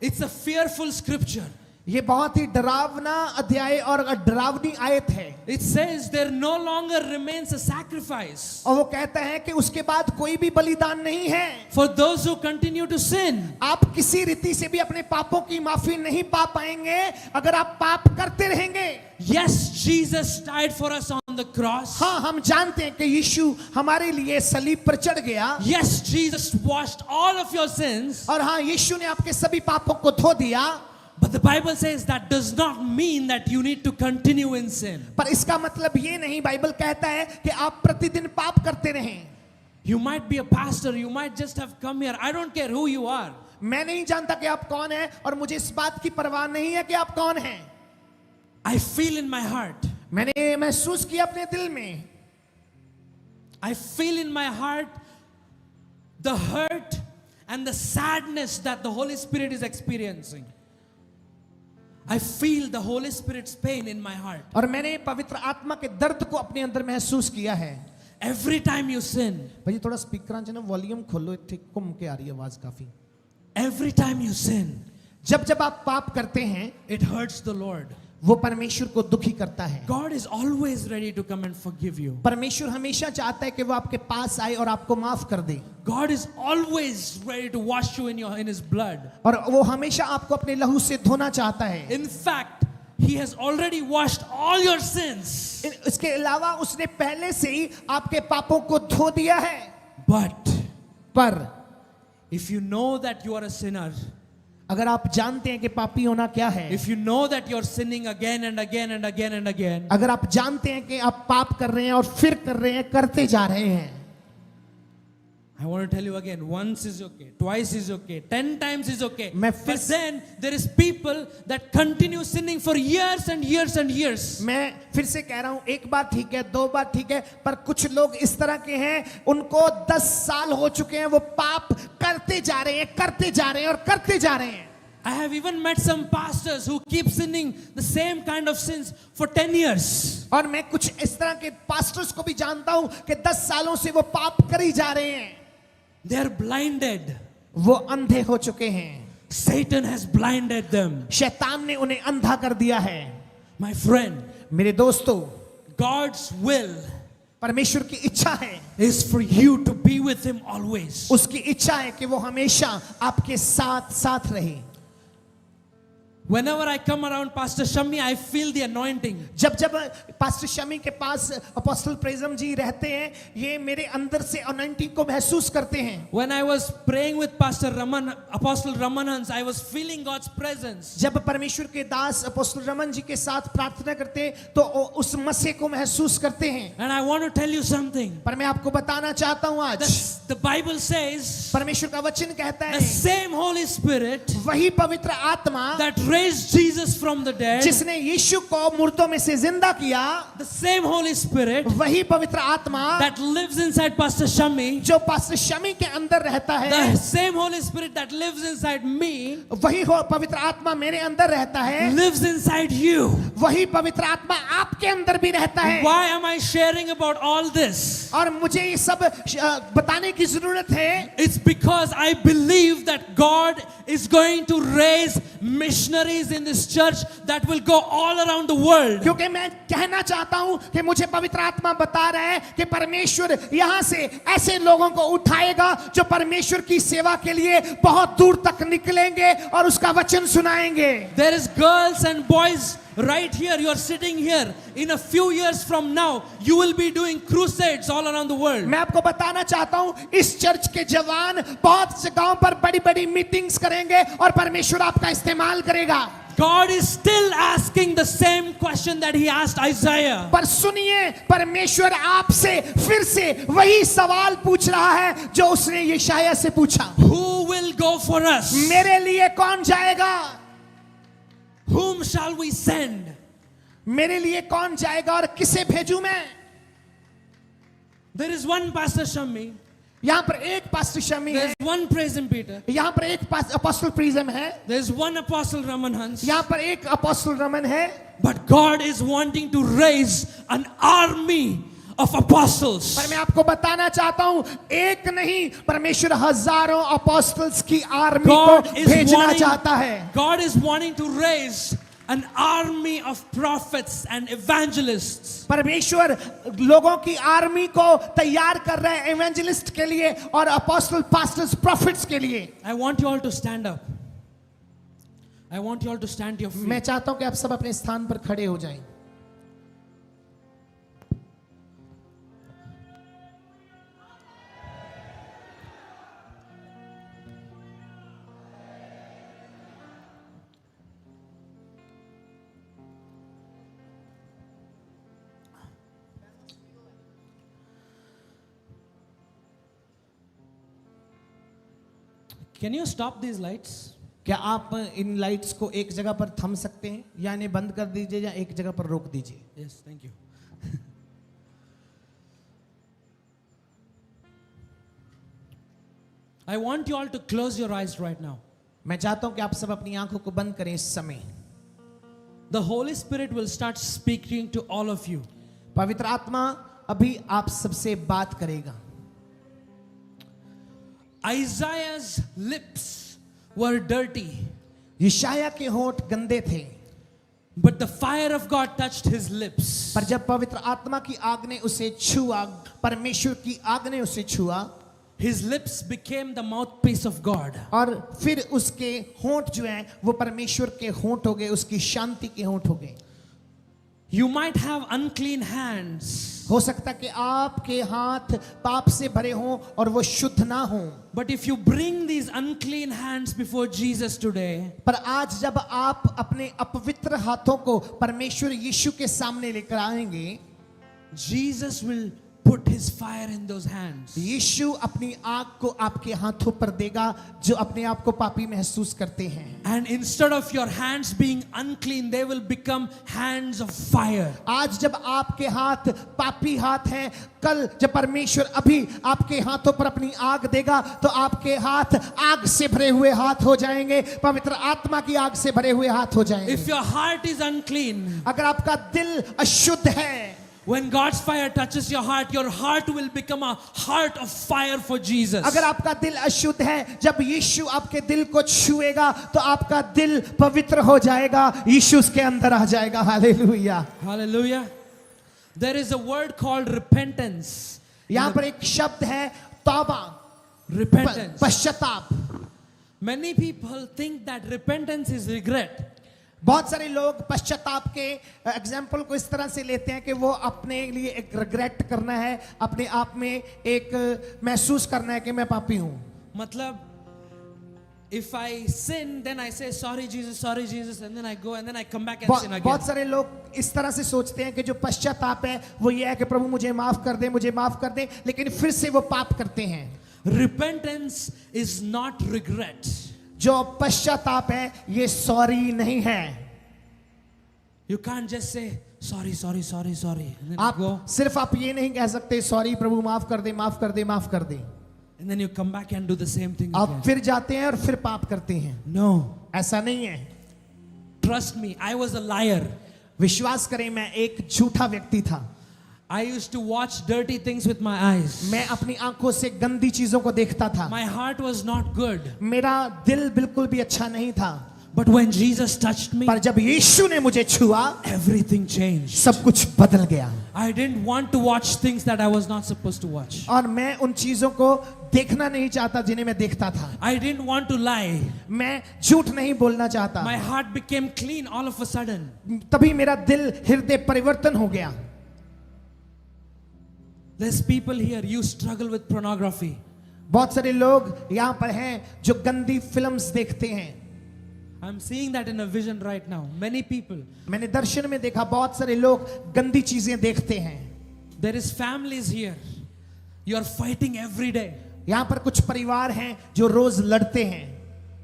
S2: It's a fearful scripture.
S3: ये बहुत ही डरावना अध्याय और डरावनी आयत है.
S2: It says there no longer remains a sacrifice
S3: और वो कहता है कि उसके बाद कोई भी बलिदान नहीं है.
S2: for those who continue to sin.
S3: आप किसी रीति से भी अपने पापों की माफी नहीं पा पाएंगे अगर आप पाप करते रहेंगे.
S2: Yes, Jesus died for us on the cross.
S3: हाँ, हम जानते हैं कि यीशु हमारे लिए सलीब पर चढ़ गया.
S2: Yes, Jesus washed all of your sins.
S3: और हाँ, यीशु ने आपके सभी पापों को धो दिया.
S2: But the Bible says that does not mean that you need to continue in sin.
S3: पर इसका मतलब ये नहीं, बाइबल कहता है कि आप प्रतिदिन पाप करते रहें.
S2: You might be a pastor, you might just have come here. I don't care who you are.
S3: मैं नहीं जानता कि आप कौन हैं और मुझे इस बात की परवाह नहीं है कि आप कौन हैं.
S2: I feel in my heart.
S3: मैंने महसूस किया अपने दिल में.
S2: I feel in my heart the hurt and the sadness that the Holy Spirit is experiencing. I feel the Holy Spirit's pain in my heart.
S3: और मैंने पवित्र आत्मा के दर्द को अपने अंदर महसूस किया है.
S2: Every time you sin,
S3: भाई थोड़ा स्पीकर ना वॉल्यूम खोलो, इतने घूम के आ रही है आवाज काफी.
S2: every time you sin,
S3: जब जब आप पाप करते हैं
S2: it hurts the Lord.
S3: वो परमेश्वर को दुखी करता है.
S2: God is always ready to come and forgive you.
S3: परमेश्वर हमेशा चाहता है कि वो आपके पास आए और आपको माफ कर दे.
S2: God is always ready to wash you in His blood.
S3: और वो हमेशा आपको अपने लहू से धोना चाहता है.
S2: In fact, He has already washed all your sins.
S3: इसके अलावा उसने पहले से ही आपके पापों को धो दिया है.
S2: But
S3: पर
S2: if you know that you are a sinner,
S3: अगर आप जानते हैं कि पापी होना क्या है,
S2: if you know that you're sinning again and again and again and again,
S3: अगर आप जानते हैं कि आप पाप कर रहे हैं और फिर कर रहे हैं, करते जा रहे हैं,
S2: I want to tell you again, once is okay, twice is okay, 10 times is okay.
S3: मैं फिर
S2: But then there is people that continue sinning for years and years and years.
S3: मैं फिर से कह रहा हूं, एक बार ठीक है, 2 बार ठीक है, पर कुछ लोग इस तरह के हैं, उनको 10 साल हो चुके हैं, वो पाप करते जा रहे हैं, करते जा रहे हैं और करते जा रहे हैं.
S2: I have even met some pastors who keep sinning the same kind of sins for 10 years.
S3: और मैं कुछ इस तरह के पास्टर्स को भी जानता हूं कि 10 सालों से वो पाप कर ही जा रहे हैं.
S2: They are blinded.
S3: वो अंधे हो चुके हैं.
S2: Satan has blinded them.
S3: शैतान ने उन्हें अंधा कर दिया है.
S2: My friend,
S3: मेरे दोस्तों,
S2: God's will
S3: परमेश्वर की इच्छा है,
S2: is for you to be with Him always.
S3: उसकी इच्छा है कि वो हमेशा आपके साथ साथ रहे.
S2: Whenever I come around Pastor Shami, I feel the anointing.
S3: जब जब पास्टर शमी के पास अपोस्टल प्रेजम जी रहते हैं, ये मेरे अंदर से अनॉइंटिंग को महसूस करते हैं.
S2: When I was praying with Pastor Raman, Apostle Ramanans, I was feeling God's presence.
S3: जब परमेश्वर के दास अपोस्टल रमन जी के साथ प्रार्थना करते हैं तो उस मसीह को महसूस करते हैं.
S2: And I want to tell you something.
S3: पर मैं आपको बताना चाहता हूं आज,
S2: The Bible says
S3: परमेश्वर का वचन कहता
S2: the
S3: है,
S2: same Holy Spirit
S3: वही पवित्र आत्मा
S2: that raised Jesus from the dead,
S3: जिसने यीशु को मुर्दों में से जिंदा किया,
S2: the same Holy Spirit
S3: वही पवित्र आत्मा
S2: that lives inside Pastor Shami,
S3: जो पास्टर शमी के अंदर रहता है,
S2: the same Holy Spirit that lives inside me,
S3: वही पवित्र आत्मा मेरे अंदर रहता है,
S2: lives inside you.
S3: वही पवित्र आत्मा आपके अंदर भी रहता है।
S2: Why am I sharing about all this?
S3: और मुझे ये सब बताने की जरूरत है,
S2: It's because I believe that God is going to raise missionaries in this church that will go all around the world.
S3: क्योंकि मैं कहना चाहता हूं कि मुझे पवित्र आत्मा बता रहा है कि परमेश्वर यहां से ऐसे लोगों को उठाएगा जो परमेश्वर की सेवा के लिए बहुत दूर तक निकलेंगे और उसका वचन सुनाएंगे।
S2: There is girls and boys right here. You are sitting here. In a few years from now, you will be doing crusades all around the world.
S3: मैं आपको बताना चाहता हूं, इस चर्च के जवान बहुत से गांव पर बड़ी बड़ी मीटिंग्स करेंगे और परमेश्वर आपका इस्तेमाल करेगा।
S2: God is still asking the same question that he asked Isaiah.
S3: पर सुनिए, परमेश्वर आपसे फिर से वही सवाल पूछ रहा है जो उसने यशायाह से पूछा,
S2: Who will go for us?
S3: मेरे लिए कौन जाएगा?
S2: Whom shall we send?
S3: मेरे लिए कौन जाएगा और किसे भेजूं मैं?
S2: There is one Pastor Shami.
S3: यहाँ पर एक पास्टर शमी
S2: There
S3: है,
S2: is one Praise and Peter.
S3: यहाँ पर एक अपोस्टल प्रिज्म है,
S2: There is one Apostle Raman Hans.
S3: यहाँ पर एक अपोस्टल रमन है।
S2: But God is wanting to raise an army of apostles.
S3: पर मैं आपको बताना चाहता हूं, एक नहीं, परमेश्वर हजारों अपोस्टल्स की आर्मी को
S2: God is
S3: भेजना चाहता
S2: wanting,
S3: है।
S2: God is wanting to raise an army of prophets and evangelists.
S3: परमेश्वर लोगों की आर्मी को तैयार कर रहे हैं इवेंजलिस्ट के लिए और अपोस्टल, पास्टर्स, प्रॉफिट्स के लिए।
S2: I want you all to stand up. I want you all to stand to your feet.
S3: मैं चाहता हूं कि आप सब अपने स्थान पर खड़े हो जाएं।
S2: Can you stop these lights?
S3: क्या आप इन लाइट्स को एक जगह पर थम सकते हैं या इन्हें बंद कर दीजिए या एक जगह पर रोक दीजिए?
S2: Yes, thank you. I want you all to close your eyes right now.
S3: मैं चाहता हूं कि आप सब अपनी आंखों को बंद करें इस समय।
S2: The Holy Spirit will start speaking to all of you.
S3: पवित्र आत्मा अभी आप सबसे बात करेगा।
S2: Isaiah's lips were dirty,
S3: यशायाह के होंठ गंदे थे,
S2: but the fire of God touched his lips.
S3: पर जब पवित्र आत्मा की आग ने उसे छुआ, परमेश्वर की आग ने उसे छुआ,
S2: His lips became the mouthpiece of God.
S3: और फिर उसके होंठ जो हैं वो परमेश्वर के होंठ हो गए, उसकी शांति के होंठ हो गए।
S2: You might have unclean hands,
S3: हो सकता कि आपके हाथ पाप से भरे हों और वो शुद्ध ना हों,
S2: but if you bring these unclean hands before Jesus today,
S3: पर आज जब आप अपने अपवित्र हाथों को परमेश्वर यीशु के सामने लेकर आएंगे,
S2: Jesus will put his fire in those hands.
S3: यीशु अपनी आग को आपके हाथों पर देगा जो अपने आप को पापी महसूस करते हैं।
S2: And instead of your hands being unclean, they will become hands of fire.
S3: आज जब आपके हाथ पापी हाथ हैं, कल जब परमेश्वर अभी आपके हाथों पर अपनी आग देगा तो आपके हाथ आग से भरे हुए हाथ हो जाएंगे, पवित्र आत्मा की आग से भरे हुए हाथ हो जाएंगे।
S2: If your heart is unclean,
S3: अगर आपका दिल अशुद्ध है,
S2: when God's fire touches your heart will become a heart of fire for Jesus.
S3: अगर आपका दिल अशुद्ध है, जब यीशु आपके दिल को छुएगा तो आपका दिल पवित्र हो जाएगा, यीशु उसके अंदर आ जाएगा। Hallelujah,
S2: Hallelujah. There is a word called repentance.
S3: यहाँ पर एक शब्द है तौबा,
S2: Repentance.
S3: पश्चाताप।
S2: Many people think that repentance is regret.
S3: बहुत सारे लोग पश्चाताप के एग्जाम्पल को इस तरह से लेते हैं कि वो अपने लिए एक रिग्रेट करना है, अपने आप में एक महसूस करना है कि मैं पापी हूं।
S2: मतलब, if I sin, then I say sorry Jesus, and then I go and then I come back and sin again.
S3: बहुत सारे लोग इस तरह से सोचते हैं कि जो पश्चाताप है वो ये है कि प्रभु मुझे माफ कर दे, मुझे माफ कर दे, लेकिन फिर से वो पाप करते हैं।
S2: Repentance is not regret.
S3: जो पश्चाताप है ये सॉरी नहीं है।
S2: You can't just say sorry, sorry, sorry, sorry, and then
S3: आप
S2: you go,
S3: सिर्फ आप ये नहीं कह सकते सॉरी प्रभु माफ कर दे, माफ कर दे, माफ कर दे,
S2: and then you come back and do the same thing
S3: आप
S2: again.
S3: फिर जाते हैं और फिर पाप करते हैं।
S2: No,
S3: ऐसा नहीं है।
S2: trust me, I was a liar.
S3: विश्वास करें मैं एक झूठा व्यक्ति था।
S2: I used to watch dirty things with my eyes.
S3: मैं अपनी आंखों से गंदी चीजों को देखता था।
S2: My heart was not good.
S3: मेरा दिल बिल्कुल भी अच्छा नहीं था।
S2: But when Jesus touched me,
S3: पर जब यीशु ने मुझे छुआ
S2: everything changed.
S3: सब कुछ बदल गया।
S2: I didn't want to watch things that I was not supposed to watch.
S3: और मैं उन चीजों को देखना नहीं चाहता जिन्हें मैं देखता था।
S2: I didn't want to lie.
S3: मैं झूठ नहीं बोलना चाहता।
S2: My heart became clean all of a sudden.
S3: तभी मेरा दिल हृदय परिवर्तन हो गया।
S2: There's people here, you struggle with pornography.
S3: बहुत सारे लोग यहाँ पर हैं जो गंदी फिल्म्स देखते हैं।
S2: I'm seeing that in a vision right now. Many people.
S3: मैंने दर्शन में देखा बहुत सारे लोग गंदी चीजें देखते हैं।
S2: There is families here. You are fighting every day.
S3: यहाँ पर कुछ परिवार हैं जो रोज लड़ते हैं।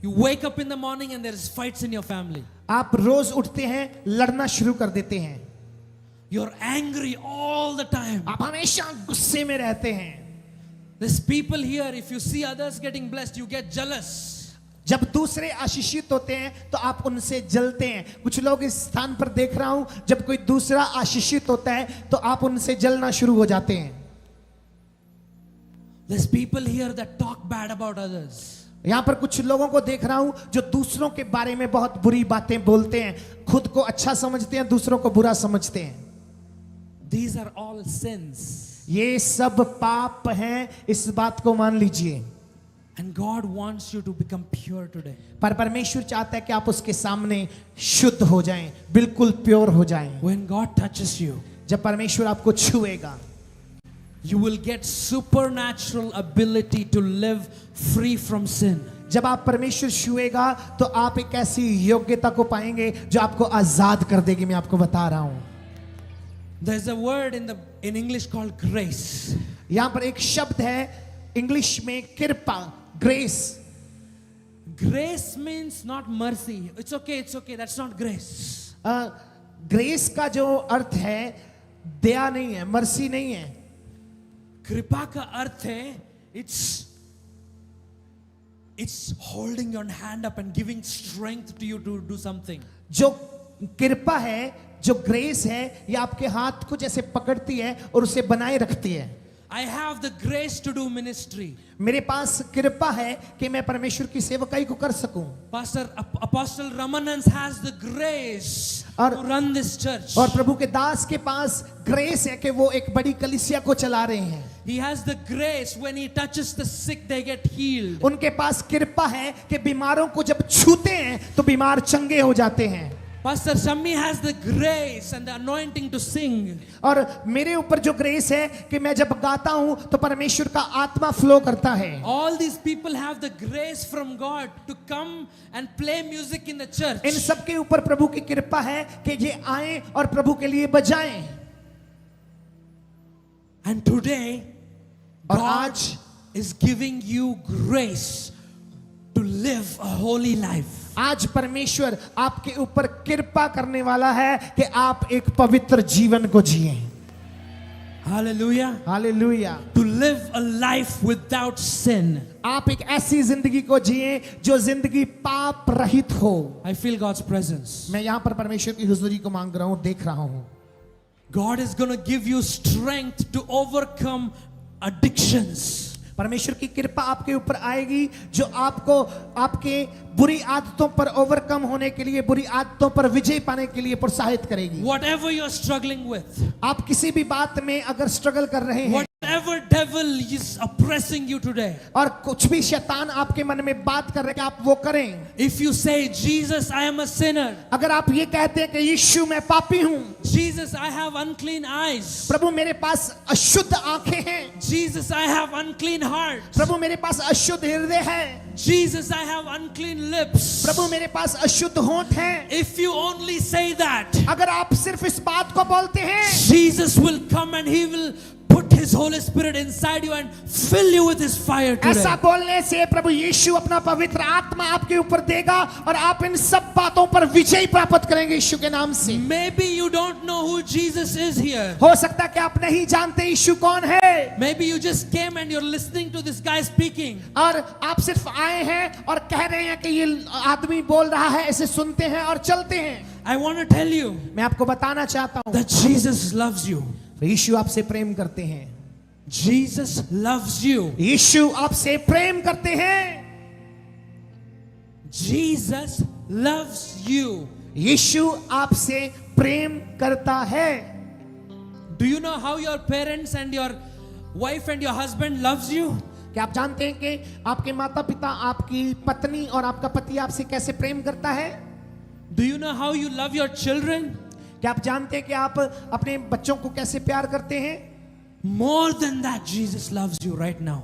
S2: You wake up in the morning and there is fights in your family.
S3: आप रोज उठते हैं लड़ना शुरू कर देते हैं।
S2: You're angry all the time.
S3: आप हमेशा गुस्से में रहते हैं।
S2: There's people here, if you see others getting blessed, you get jealous.
S3: जब दूसरे आशीषित होते हैं तो आप उनसे जलते हैं। कुछ लोग इस स्थान पर देख रहा हूं, जब कोई दूसरा आशीषित होता है तो आप उनसे जलना शुरू हो जाते हैं।
S2: There's people here that talk bad about others.
S3: यहां पर कुछ लोगों को देख रहा हूं जो दूसरों के बारे में बहुत बुरी बातें बोलते हैं, खुद को अच्छा समझते हैं, दूसरों को बुरा समझते हैं।
S2: These are all sins.
S3: ये सब पाप हैं, इस बात को मान लीजिए।
S2: And God wants you to become pure today.
S3: पर परमेश्वर चाहता है कि आप उसके सामने शुद्ध हो जाएं, बिल्कुल प्योर हो जाएं।
S2: When God touches you,
S3: जब परमेश्वर आपको छुएगा,
S2: you will get supernatural ability to live free from sin.
S3: जब आप परमेश्वर छुएगा तो आप एक ऐसी योग्यता को पाएंगे जो आपको आजाद कर देगी। मैं आपको बता रहा हूं।
S2: There's a word in English called grace.
S3: यहां पर एक शब्द है इंग्लिश में कृपा, grace.
S2: Grace means not mercy. It's okay, that's not grace.
S3: Grace का जो अर्थ है दया नहीं है, मर्सी नहीं है।
S2: कृपा का अर्थ है it's holding your hand up and giving strength to you to do something.
S3: जो कृपा है, जो ग्रेस है, ये आपके हाथ को जैसे पकड़ती है और उसे बनाए रखती है।
S2: I have the grace to do ministry.
S3: मेरे पास कृपा है कि मैं परमेश्वर की सेवकाई को कर सकूं।
S2: Apostle Ramanand has the grace to run this church.
S3: और प्रभु के दास के पास ग्रेस है कि वो एक बड़ी कलीसिया को चला रहे हैं।
S2: He has the grace when he touches the sick they get healed.
S3: उनके पास कृपा है कि बीमारों को जब छूते हैं तो बीमार चंगे हो जाते हैं।
S2: Pastor Shammi has the grace and the anointing to sing.
S3: और मेरे ऊपर जो ग्रेस है कि मैं जब गाता हूं तो परमेश्वर का आत्मा फ्लो करता है।
S2: All these people have the grace from God to come and play music in the church.
S3: इन सब के ऊपर प्रभु की कृपा है कि ये आए और प्रभु के लिए बजाएं।
S2: And today
S3: और
S2: God
S3: आज
S2: is giving you grace to live a holy life.
S3: आज परमेश्वर आपके ऊपर कृपा करने वाला है कि आप एक पवित्र जीवन को जिएं।
S2: Hallelujah.
S3: Hallelujah.
S2: To live a life without sin.
S3: आप एक ऐसी जिंदगी को जिएं जो जिंदगी पाप रहित हो।
S2: I feel God's presence.
S3: मैं यहाँ पर परमेश्वर की हुजूरी को मांग रहा हूँ, देख रहा हूँ।
S2: God is going to give you strength to overcome addictions.
S3: परमेश्वर की कृपा आपके ऊपर आएगी जो आपको आपके बुरी आदतों पर ओवरकम होने के लिए, बुरी आदतों पर विजय पाने के लिए प्रोत्साहित करेगी।
S2: Whatever you're struggling with,
S3: आप किसी भी बात में अगर स्ट्रगल कर रहे हैं,
S2: whatever devil is oppressing you today,
S3: और कुछ भी शैतान आपके मन में बात कर रहे हैं, आप वो करें।
S2: if you say, Jesus, I am a sinner,
S3: अगर आप ये कहते हैं कि यीशु मैं पापी हूँ,
S2: Jesus, I have unclean eyes,
S3: प्रभु मेरे पास अशुद्ध आंखें हैं,
S2: Jesus, I have unclean heart,
S3: प्रभु मेरे पास अशुद्ध हृदय है,
S2: Jesus, I have unclean lips.
S3: प्रभु मेरे पास अशुद्ध होंठ हैं।
S2: If you only say that,
S3: अगर आप सिर्फ इस बात को बोलते हैं,
S2: Jesus will come and he will put His Holy Spirit inside you and fill you with His fire
S3: ऐसा
S2: today.
S3: बोलने से प्रभु यीशु अपना पवित्र आत्मा आपके ऊपर देगा और आप इन सब बातों पर विजय प्राप्त करेंगे यीशु के नाम से।
S2: Maybe you don't know who Jesus is here.
S3: हो सकता है कि आप नहीं जानते यीशु कौन है,
S2: Maybe you just came and you're listening to this guy speaking.
S3: और आप सिर्फ आए हैं और कह रहे हैं कि ये आदमी बोल रहा है, ऐसे सुनते हैं और चलते हैं।
S2: I want to tell you
S3: मैं आपको बताना चाहता हूँ
S2: that Jesus loves you.
S3: यीशु आपसे प्रेम करते हैं,
S2: Jesus loves you.
S3: यीशु आपसे प्रेम करते हैं,
S2: Jesus loves you.
S3: यीशु आपसे प्रेम करता है।
S2: Do you know how your parents and your wife and your husband loves you?
S3: क्या आप जानते हैं कि आपके माता पिता, आपकी पत्नी और आपका पति आपसे कैसे प्रेम करता है?
S2: Do you know how you love your children?
S3: क्या आप जानते हैं कि आप अपने बच्चों को कैसे प्यार करते हैं?
S2: More than that, Jesus loves you right now.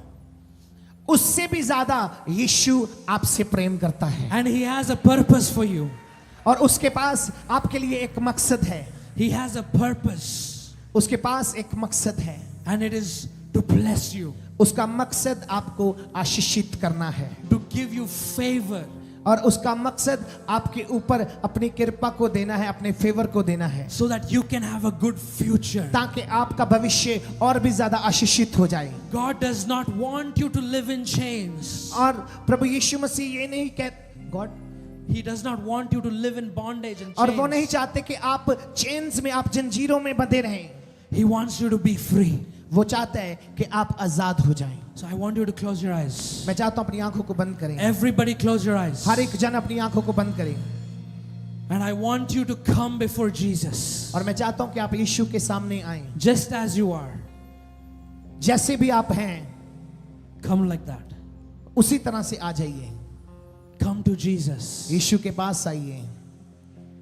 S3: उससे भी ज्यादा यीशु आपसे प्रेम करता है
S2: And He has a purpose for you.
S3: और उसके पास आपके लिए एक मकसद है,
S2: He has a purpose.
S3: उसके पास एक मकसद है,
S2: And it is to bless you,
S3: उसका मकसद आपको आशीषित करना है,
S2: to give you favor.
S3: और उसका मकसद आपके ऊपर अपनी कृपा को देना है, अपने फेवर को देना है,
S2: So that you can have a good future.
S3: ताकि आपका भविष्य और भी ज्यादा आशीषित हो जाए।
S2: God does not want you to live in chains.
S3: और प्रभु यीशु मसीह ये नहीं God
S2: He does not want you to live in bondage and
S3: और वो नहीं
S2: chains.
S3: चाहते कि आप चेन्स में, आप जंजीरों में बंधे रहें।
S2: He wants you to be free.
S3: वो चाहता है कि आप आजाद हो जाएं।
S2: So I want you to close your eyes.
S3: मैं चाहता हूं अपनी आंखों को बंद करें,
S2: Everybody close your eyes.
S3: हर एक जन अपनी आंखों को बंद करें,
S2: And I want you to come before Jesus.
S3: और मैं चाहता हूं कि आप यीशु के सामने आएं,
S2: Just as you are.
S3: जैसे भी आप हैं
S2: Come like that.
S3: उसी तरह से आ जाइए,
S2: Come to Jesus.
S3: यीशु के पास आइए,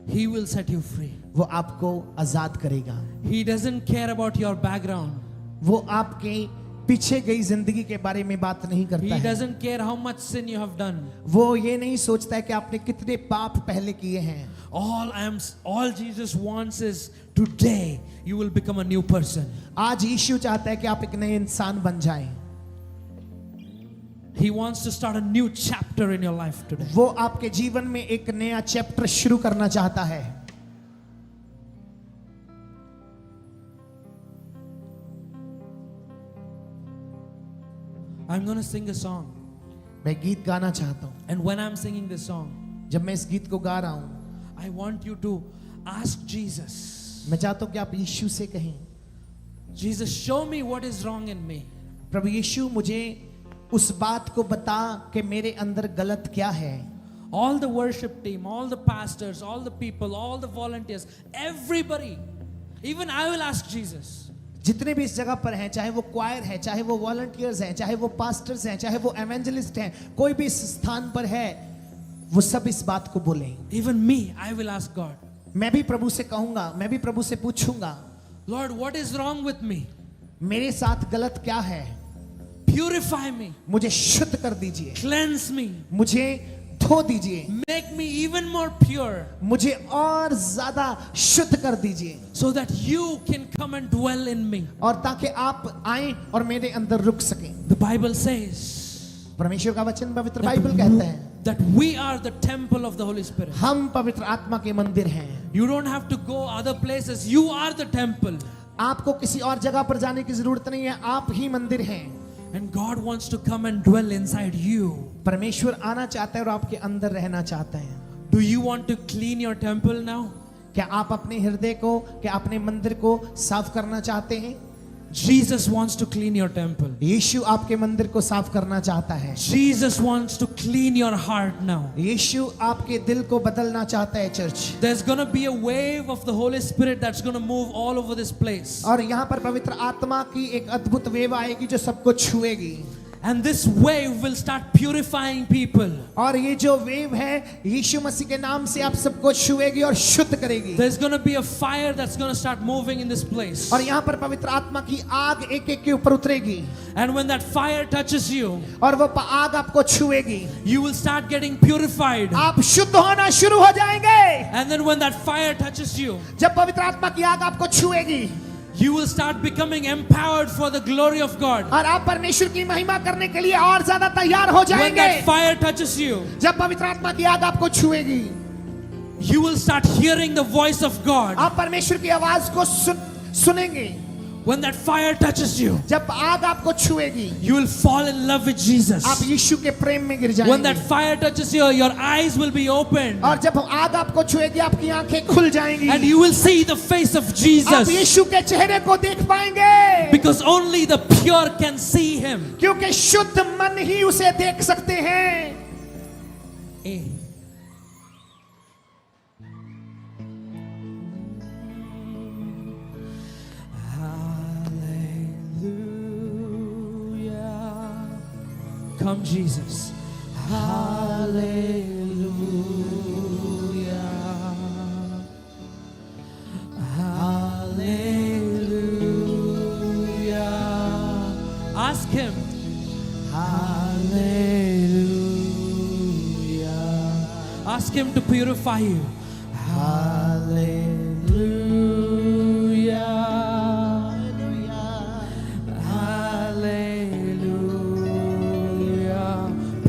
S2: He will set you free.
S3: वो आपको आजाद करेगा।
S2: He doesn't care about your background.
S3: वो आपके पीछे गई जिंदगी के बारे में बात नहीं करता
S2: He
S3: है,
S2: doesn't care how much sin you have done.
S3: वो ये नहीं सोचता है कि आपने कितने पाप पहले किए हैं।
S2: All Jesus wants is today you will become a new person.
S3: आज यीशु चाहता है कि आप एक नए इंसान बन जाएं।
S2: He wants to start a new chapter in your life today.
S3: वो आपके जीवन में एक नया चैप्टर शुरू करना चाहता है।
S2: I'm going to sing a song.
S3: मैं गीत गाना चाहता हूँ,
S2: And when I'm singing this song,
S3: जब मैं इस गीत को गा रहा हूँ,
S2: I want you to ask Jesus,
S3: मैं चाहता हूँ कि आप यीशु से कहें,
S2: Jesus, show me what is wrong in me.
S3: प्रभु यीशु मुझे उस बात को बता कि मेरे अंदर गलत क्या है।
S2: All the worship team, all the pastors, all the people, all the volunteers, everybody, even I will ask Jesus.
S3: जितने भी इस जगह पर हैं, चाहे वो क्वायर है, चाहे वो वॉलंटियर्स हैं, चाहे वो पास्टर्स हैं, चाहे वो एवेंजलिस्ट हैं, कोई भी इस स्थान पर है, वो सब इस बात को बोलें।
S2: Even me, I will ask God,
S3: मैं भी प्रभु से कहूंगा, मैं भी प्रभु से पूछूंगा,
S2: Lord, what is wrong with me?
S3: मेरे साथ गलत क्या है?
S2: Purify me,
S3: मुझे शुद्ध कर दीजिए,
S2: cleanse me,
S3: मुझे धो दीजिए,
S2: make me even more pure,
S3: मुझे और ज्यादा शुद्ध कर दीजिए,
S2: so that you can come and dwell in me.
S3: और ताकि आप आए और मेरे अंदर रुक सकें।
S2: The Bible says
S3: परमेश्वर का वचन, पवित्र बाइबल कहता है,
S2: that we are the temple of the Holy Spirit.
S3: हम पवित्र आत्मा के मंदिर हैं।
S2: You don't have to go other places. You are the temple.
S3: आपको किसी और जगह पर जाने की जरूरत नहीं है, आप ही मंदिर हैं।
S2: And God wants to come and dwell inside you.
S3: परमेश्वर आना चाहता है और आपके अंदर रहना चाहता है।
S2: Do you want to clean your temple now?
S3: क्या आप अपने हृदय को, क्या अपने मंदिर को साफ करना चाहते हैं?
S2: Jesus wants to clean your temple.
S3: यीशु आपके मंदिर को साफ करना चाहता है।
S2: Jesus wants to clean your heart now.
S3: यीशु आपके दिल को बदलना चाहता है। Church,
S2: There's going to be a wave of the Holy Spirit that's going to move all over this place.
S3: और यहाँ पर पवित्र आत्मा की एक अद्भुत वेव आएगी जो सबको छुएगी।
S2: And this wave will start purifying people.
S3: और ये जो वेव है यीशु मसीह के नाम से आप सबको छुएगी और शुद्ध करेगी।
S2: There's going to be a fire that's going to start moving in this place.
S3: और यहाँ पर पवित्र आत्मा की आग एक एक के ऊपर उतरेगी।
S2: And when that fire touches you,
S3: और वो आग आपको छुएगी,
S2: you will start getting purified.
S3: आप शुद्ध होना शुरू हो जाएंगे।
S2: And then when that fire touches you,
S3: जब पवित्र आत्मा की आग आपको छुएगी,
S2: you will start becoming empowered for the glory of God.
S3: और आप परमेश्वर की महिमा करने के लिए और ज्यादा तैयार हो
S2: When
S3: जाएंगे।
S2: that fire touches you,
S3: जब पवित्र आत्मा की आग आपको छुएगी,
S2: you will start hearing the voice of God.
S3: आप परमेश्वर की आवाज को सुनेंगे।
S2: When that fire touches you,
S3: जब आग आपको छुएगी,
S2: you will fall in love with Jesus.
S3: आप यीशु के प्रेम में गिर
S2: When that
S3: जाएंगे।
S2: fire touches you, your eyes will be opened
S3: और जब आग आपको छुएगी, आपकी आंखें खुल जाएंगी।
S2: and you will see the face of
S3: आप
S2: Jesus.
S3: यीशु के चेहरे को देख पाएंगे,
S2: Because only the pure can see him.
S3: क्योंकि शुद्ध मन ही उसे देख सकते हैं।
S2: Hallelujah. Come, Jesus. Hallelujah. Hallelujah. Ask him. Hallelujah. Ask him to purify you. Hallelujah.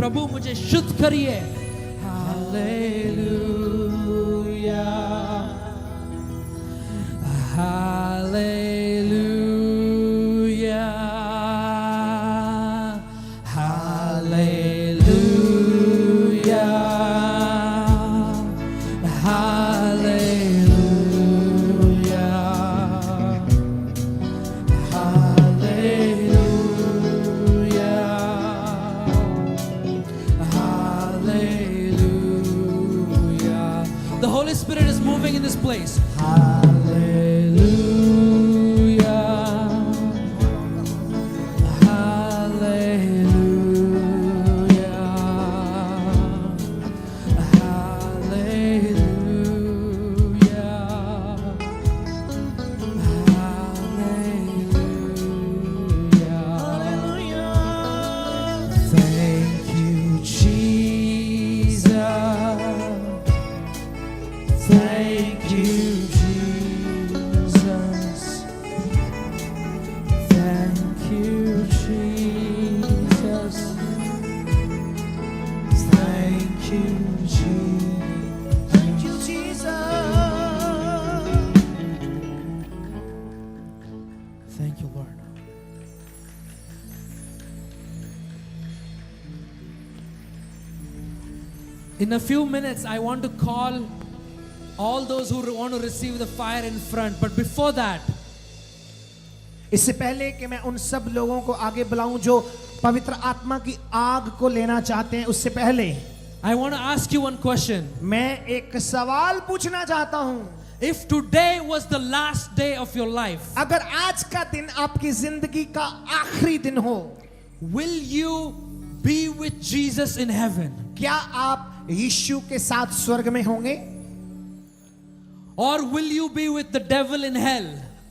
S2: प्रभु मुझे शुद्ध करिए. Hallelujah. Hallelujah. Hallelujah. Hallelujah. The Holy Spirit is moving in this place. Thank you, Jesus. Thank you, Jesus. Thank you, Jesus. Thank you, Jesus.
S3: Thank you, Jesus.
S2: Thank you, Lord. In a few minutes, I want to call all those who want to receive the fire in front. But before that,
S3: इससे पहले कि मैं उन सब लोगों को आगे बुलाऊं जो पवित्र आत्मा की आग को लेना चाहते हैं, उससे पहले
S2: I want to ask you one question.
S3: मैं एक सवाल पूछना चाहता हूं।
S2: If today was the last day of your life,
S3: अगर आज का दिन आपकी जिंदगी का आखिरी दिन हो,
S2: will you be with Jesus in heaven?
S3: क्या आप यीशु के साथ स्वर्ग में होंगे,
S2: Or will you be with the devil in hell?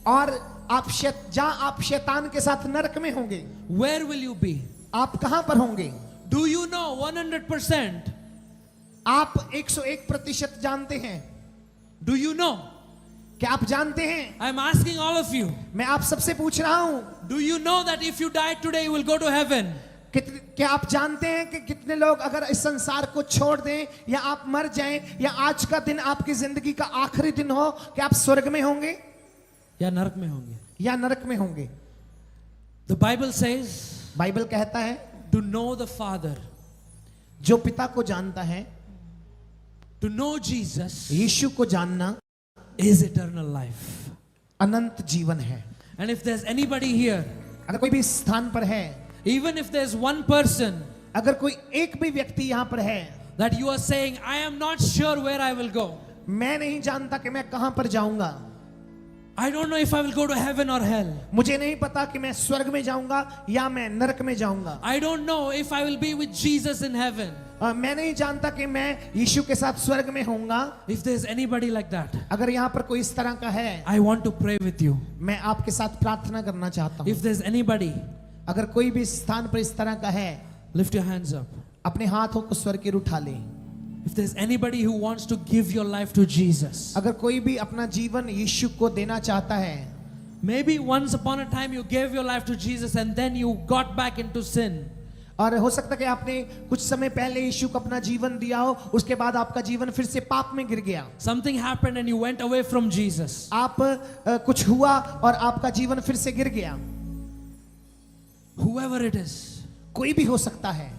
S3: और आप जहां आप शैतान के साथ नरक में होंगे,
S2: Where will you be?
S3: आप कहां पर होंगे?
S2: Do you know 100%?
S3: आप 101% जानते हैं?
S2: Do you know?
S3: क्या आप जानते हैं?
S2: I'm asking all of you.
S3: मैं आप सबसे पूछ रहा हूं,
S2: Do you know that if you die today, you will go to heaven?
S3: क्या आप जानते हैं कि कितने लोग अगर इस संसार को छोड़ दें या आप मर जाएं या आज का दिन आपकी जिंदगी का आखिरी दिन हो, कि आप स्वर्ग में होंगे
S2: या नरक में होंगे?
S3: या नरक में होंगे?
S2: The Bible says,
S3: बाइबल कहता है,
S2: to know the Father,
S3: जो पिता को जानता है,
S2: to know Jesus
S3: यीशु को जानना
S2: is eternal life.
S3: अनंत जीवन है।
S2: And if there's anybody here,
S3: अगर कोई भी इस स्थान पर है,
S2: even if there's one person
S3: अगर कोई एक भी व्यक्ति यहाँ पर है,
S2: that you are saying, I am not sure where I will go.
S3: मैं नहीं जानता कि मैं कहां पर जाऊंगा,
S2: I don't know if I will go to heaven or hell.
S3: मुझे नहीं पता कि मैं स्वर्ग में जाऊंगा या मैं नरक में जाऊंगा,
S2: I don't know if I will be with Jesus in heaven.
S3: मैं नहीं जानता कि मैं यीशु के साथ स्वर्ग में होऊंगा।
S2: If there's anybody like that,
S3: अगर यहाँ पर कोई इस तरह का है,
S2: I want to pray with you.
S3: मैं आपके साथ प्रार्थना करना चाहता हूँ।
S2: If there's anybody,
S3: अगर कोई भी स्थान पर इस तरह का है,
S2: lift your hands up.
S3: अपने हाथों को स्वर्ग की ओर उठा ले।
S2: If there's anybody who wants to give your life to Jesus,
S3: अगर कोई भी अपना जीवन यीशु को देना चाहता है,
S2: Maybe once upon a time you gave your life to Jesus and then you got back into sin.
S3: और हो सकता है कि आपने कुछ समय पहले यीशु को अपना जीवन दिया हो, उसके बाद आपका जीवन फिर से पाप में गिर गया।
S2: Something happened and you went away from Jesus.
S3: आप कुछ हुआ और आपका जीवन फिर से गिर गया।
S2: Whoever it is,
S3: कोई भी हो सकता है।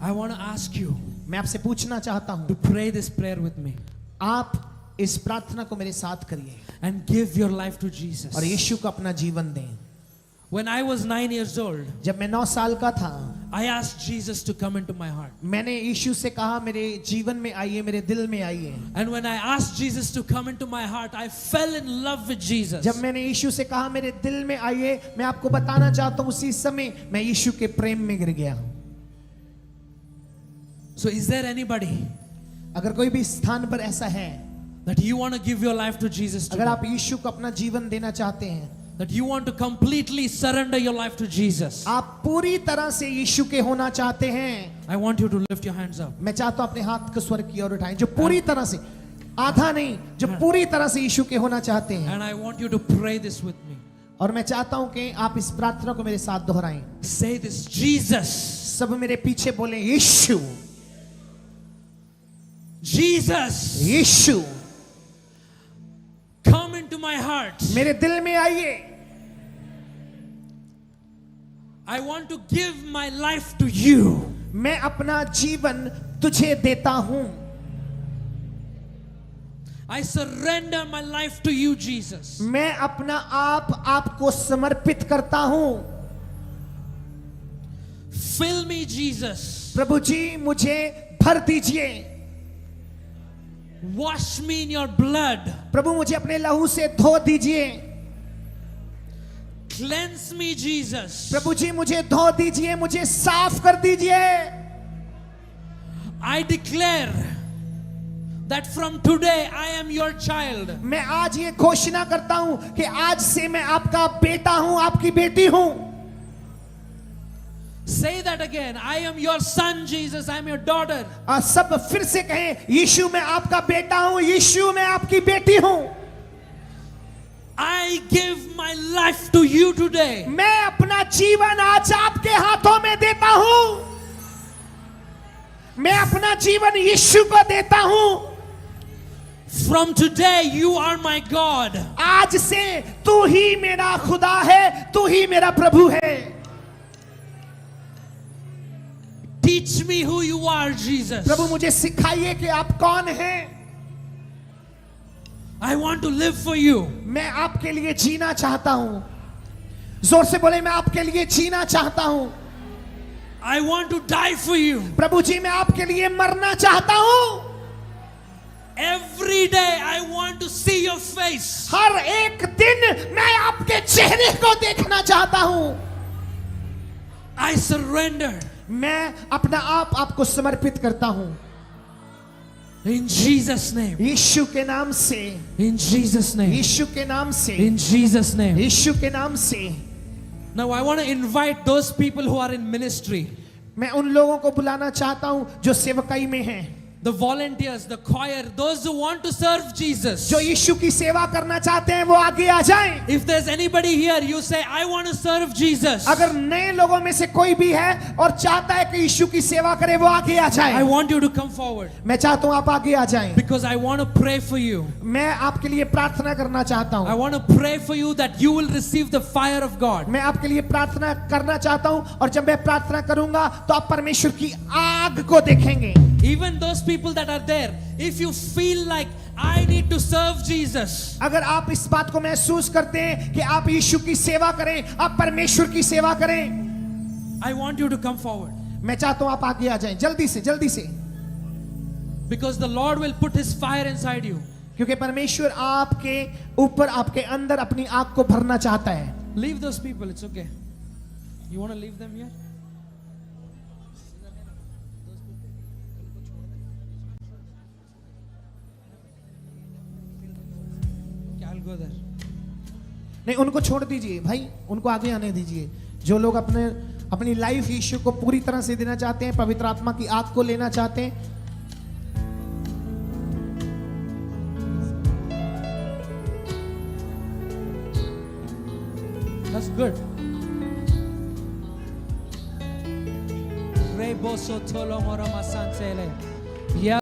S2: I want to ask you
S3: मैं आपसे पूछना चाहता हूं,
S2: to pray this prayer with me
S3: आप इस प्रार्थना को मेरे साथ करिए
S2: and give your life to Jesus.
S3: और यीशु को अपना जीवन दें।
S2: When I was 9 years old,
S3: जब मैं 9 साल का था,
S2: I asked Jesus to come into my heart.
S3: मैंने यीशु से कहा मेरे जीवन में आइए, मेरे दिल में आइए।
S2: And when I asked Jesus to come into my heart, I fell in love with Jesus.
S3: जब मैंने यीशु से कहा मेरे दिल में आइए, मैं आपको बताना चाहता हूं उसी समय मैं यीशु के प्रेम में गिर गया।
S2: So is there anybody
S3: अगर कोई भी स्थान पर ऐसा है,
S2: that you want to give your life to Jesus
S3: अगर
S2: today?
S3: आप यीशु को अपना जीवन देना चाहते हैं,
S2: That you want to completely surrender your life to Jesus?
S3: आप पूरी तरह से यीशु के होना चाहते हैं,
S2: I want you to lift your hands up.
S3: मैं चाहता हूं अपने हाथ को स्वर्ग की ओर उठाएं। जो पूरी तरह से, आधा नहीं, जो पूरी तरह से यीशु के होना चाहते हैं।
S2: And I want you to pray this with me.
S3: और मैं चाहता हूं कि आप इस प्रार्थना को मेरे साथ दोहराएं।
S2: Say this, Jesus.
S3: सब मेरे पीछे बोलें, यीशु,
S2: Jesus,
S3: Yeshu,
S2: come into my heart.
S3: मेरे दिल में आइए।
S2: I want to give my life to you.
S3: मैं अपना जीवन तुझे देता हूं।
S2: I surrender my life to you, Jesus.
S3: मैं अपना आप आपको समर्पित करता हूं।
S2: Fill me, Jesus.
S3: प्रभु जी मुझे भर दीजिए।
S2: Wash me in your blood.
S3: प्रभु मुझे अपने लहू से धो दीजिए।
S2: Cleanse me, Jesus.
S3: प्रभु जी मुझे धो दीजिए, मुझे साफ कर दीजिए।
S2: I declare that from today I am your child.
S3: मैं आज ये घोषणा करता हूं कि आज से मैं आपका बेटा हूं, आपकी बेटी हूं।
S2: Say that again. I am your son, Jesus. I am your daughter.
S3: सब फिर से कहें, यीशु मैं आपका बेटा हूं, यीशु मैं आपकी बेटी हूं।
S2: I give my life to you today.
S3: मैं अपना जीवन आज आपके हाथों में देता हूं। मैं अपना जीवन यीशु को देता हूं।
S2: From today, you are my God.
S3: आज से तू ही मेरा खुदा है, तू ही मेरा प्रभु है।
S2: Teach me who you are, Jesus.
S3: प्रभु मुझे सिखाइए कि आप कौन हैं।
S2: I want to live for you.
S3: मैं आपके लिए जीना चाहता हूं। जोर से बोले, मैं आपके लिए जीना चाहता हूं।
S2: I want to die for you.
S3: प्रभु जी मैं आपके लिए मरना चाहता हूं।
S2: Every day I want to see your face.
S3: हर एक दिन मैं आपके चेहरे को देखना चाहता हूं।
S2: I surrender.
S3: मैं अपना आप आपको समर्पित करता हूं।
S2: In Jesus' name.
S3: यीशु के नाम से,
S2: In Jesus' name.
S3: यीशु के नाम से,
S2: In Jesus' name.
S3: यीशु के नाम से।
S2: Now I want to invite those people who are in ministry.
S3: मैं उन लोगों को बुलाना चाहता हूं जो सेवकाई में हैं,
S2: The volunteers, the choir, those who want to serve Jesus.
S3: जो यीशु की सेवा करना चाहते हैं वो आगे आ जाएं।
S2: If there's anybody here, you say, I want to serve Jesus.
S3: अगर नए लोगों में से कोई भी है और चाहता है कि यीशु की सेवा करे, वो आगे आ
S2: I
S3: जाए।
S2: want you to come forward
S3: मैं चाहता हूं आप आगे आ जाएं।
S2: because I want to pray for you.
S3: मैं आपके लिए प्रार्थना करना चाहता
S2: I
S3: हूं।
S2: want to pray for you that you will receive the fire of God.
S3: मैं आपके लिए प्रार्थना करना चाहता हूं और जब मैं प्रार्थना करूंगा तो आप परमेश्वर की आग को देखेंगे।
S2: Even those people that are there, if you feel like I need to serve Jesus,
S3: अगर आप इस बात को महसूस करते हैं कि आप यीशु की सेवा करें, आप परमेश्वर की सेवा करें,
S2: I want you to come forward
S3: मैं चाहता हूं आप आगे आ जाएं, जल्दी से जल्दी से,
S2: because the Lord will put his fire inside you.
S3: क्योंकि परमेश्वर आपके ऊपर, आपके अंदर अपनी आग को भरना चाहता है।
S2: Leave those people, it's okay. You want to leave them here? Okay, I'll go there.
S3: नहीं, उनको छोड़ दीजिए भाई, उनको आगे आने दीजिए। जो लोग अपनी लाइफ यीशु को पूरी तरह से देना चाहते हैं, पवित्र आत्मा की आग को लेना चाहते हैं,
S2: That's good. Reboso tolo moro masansele.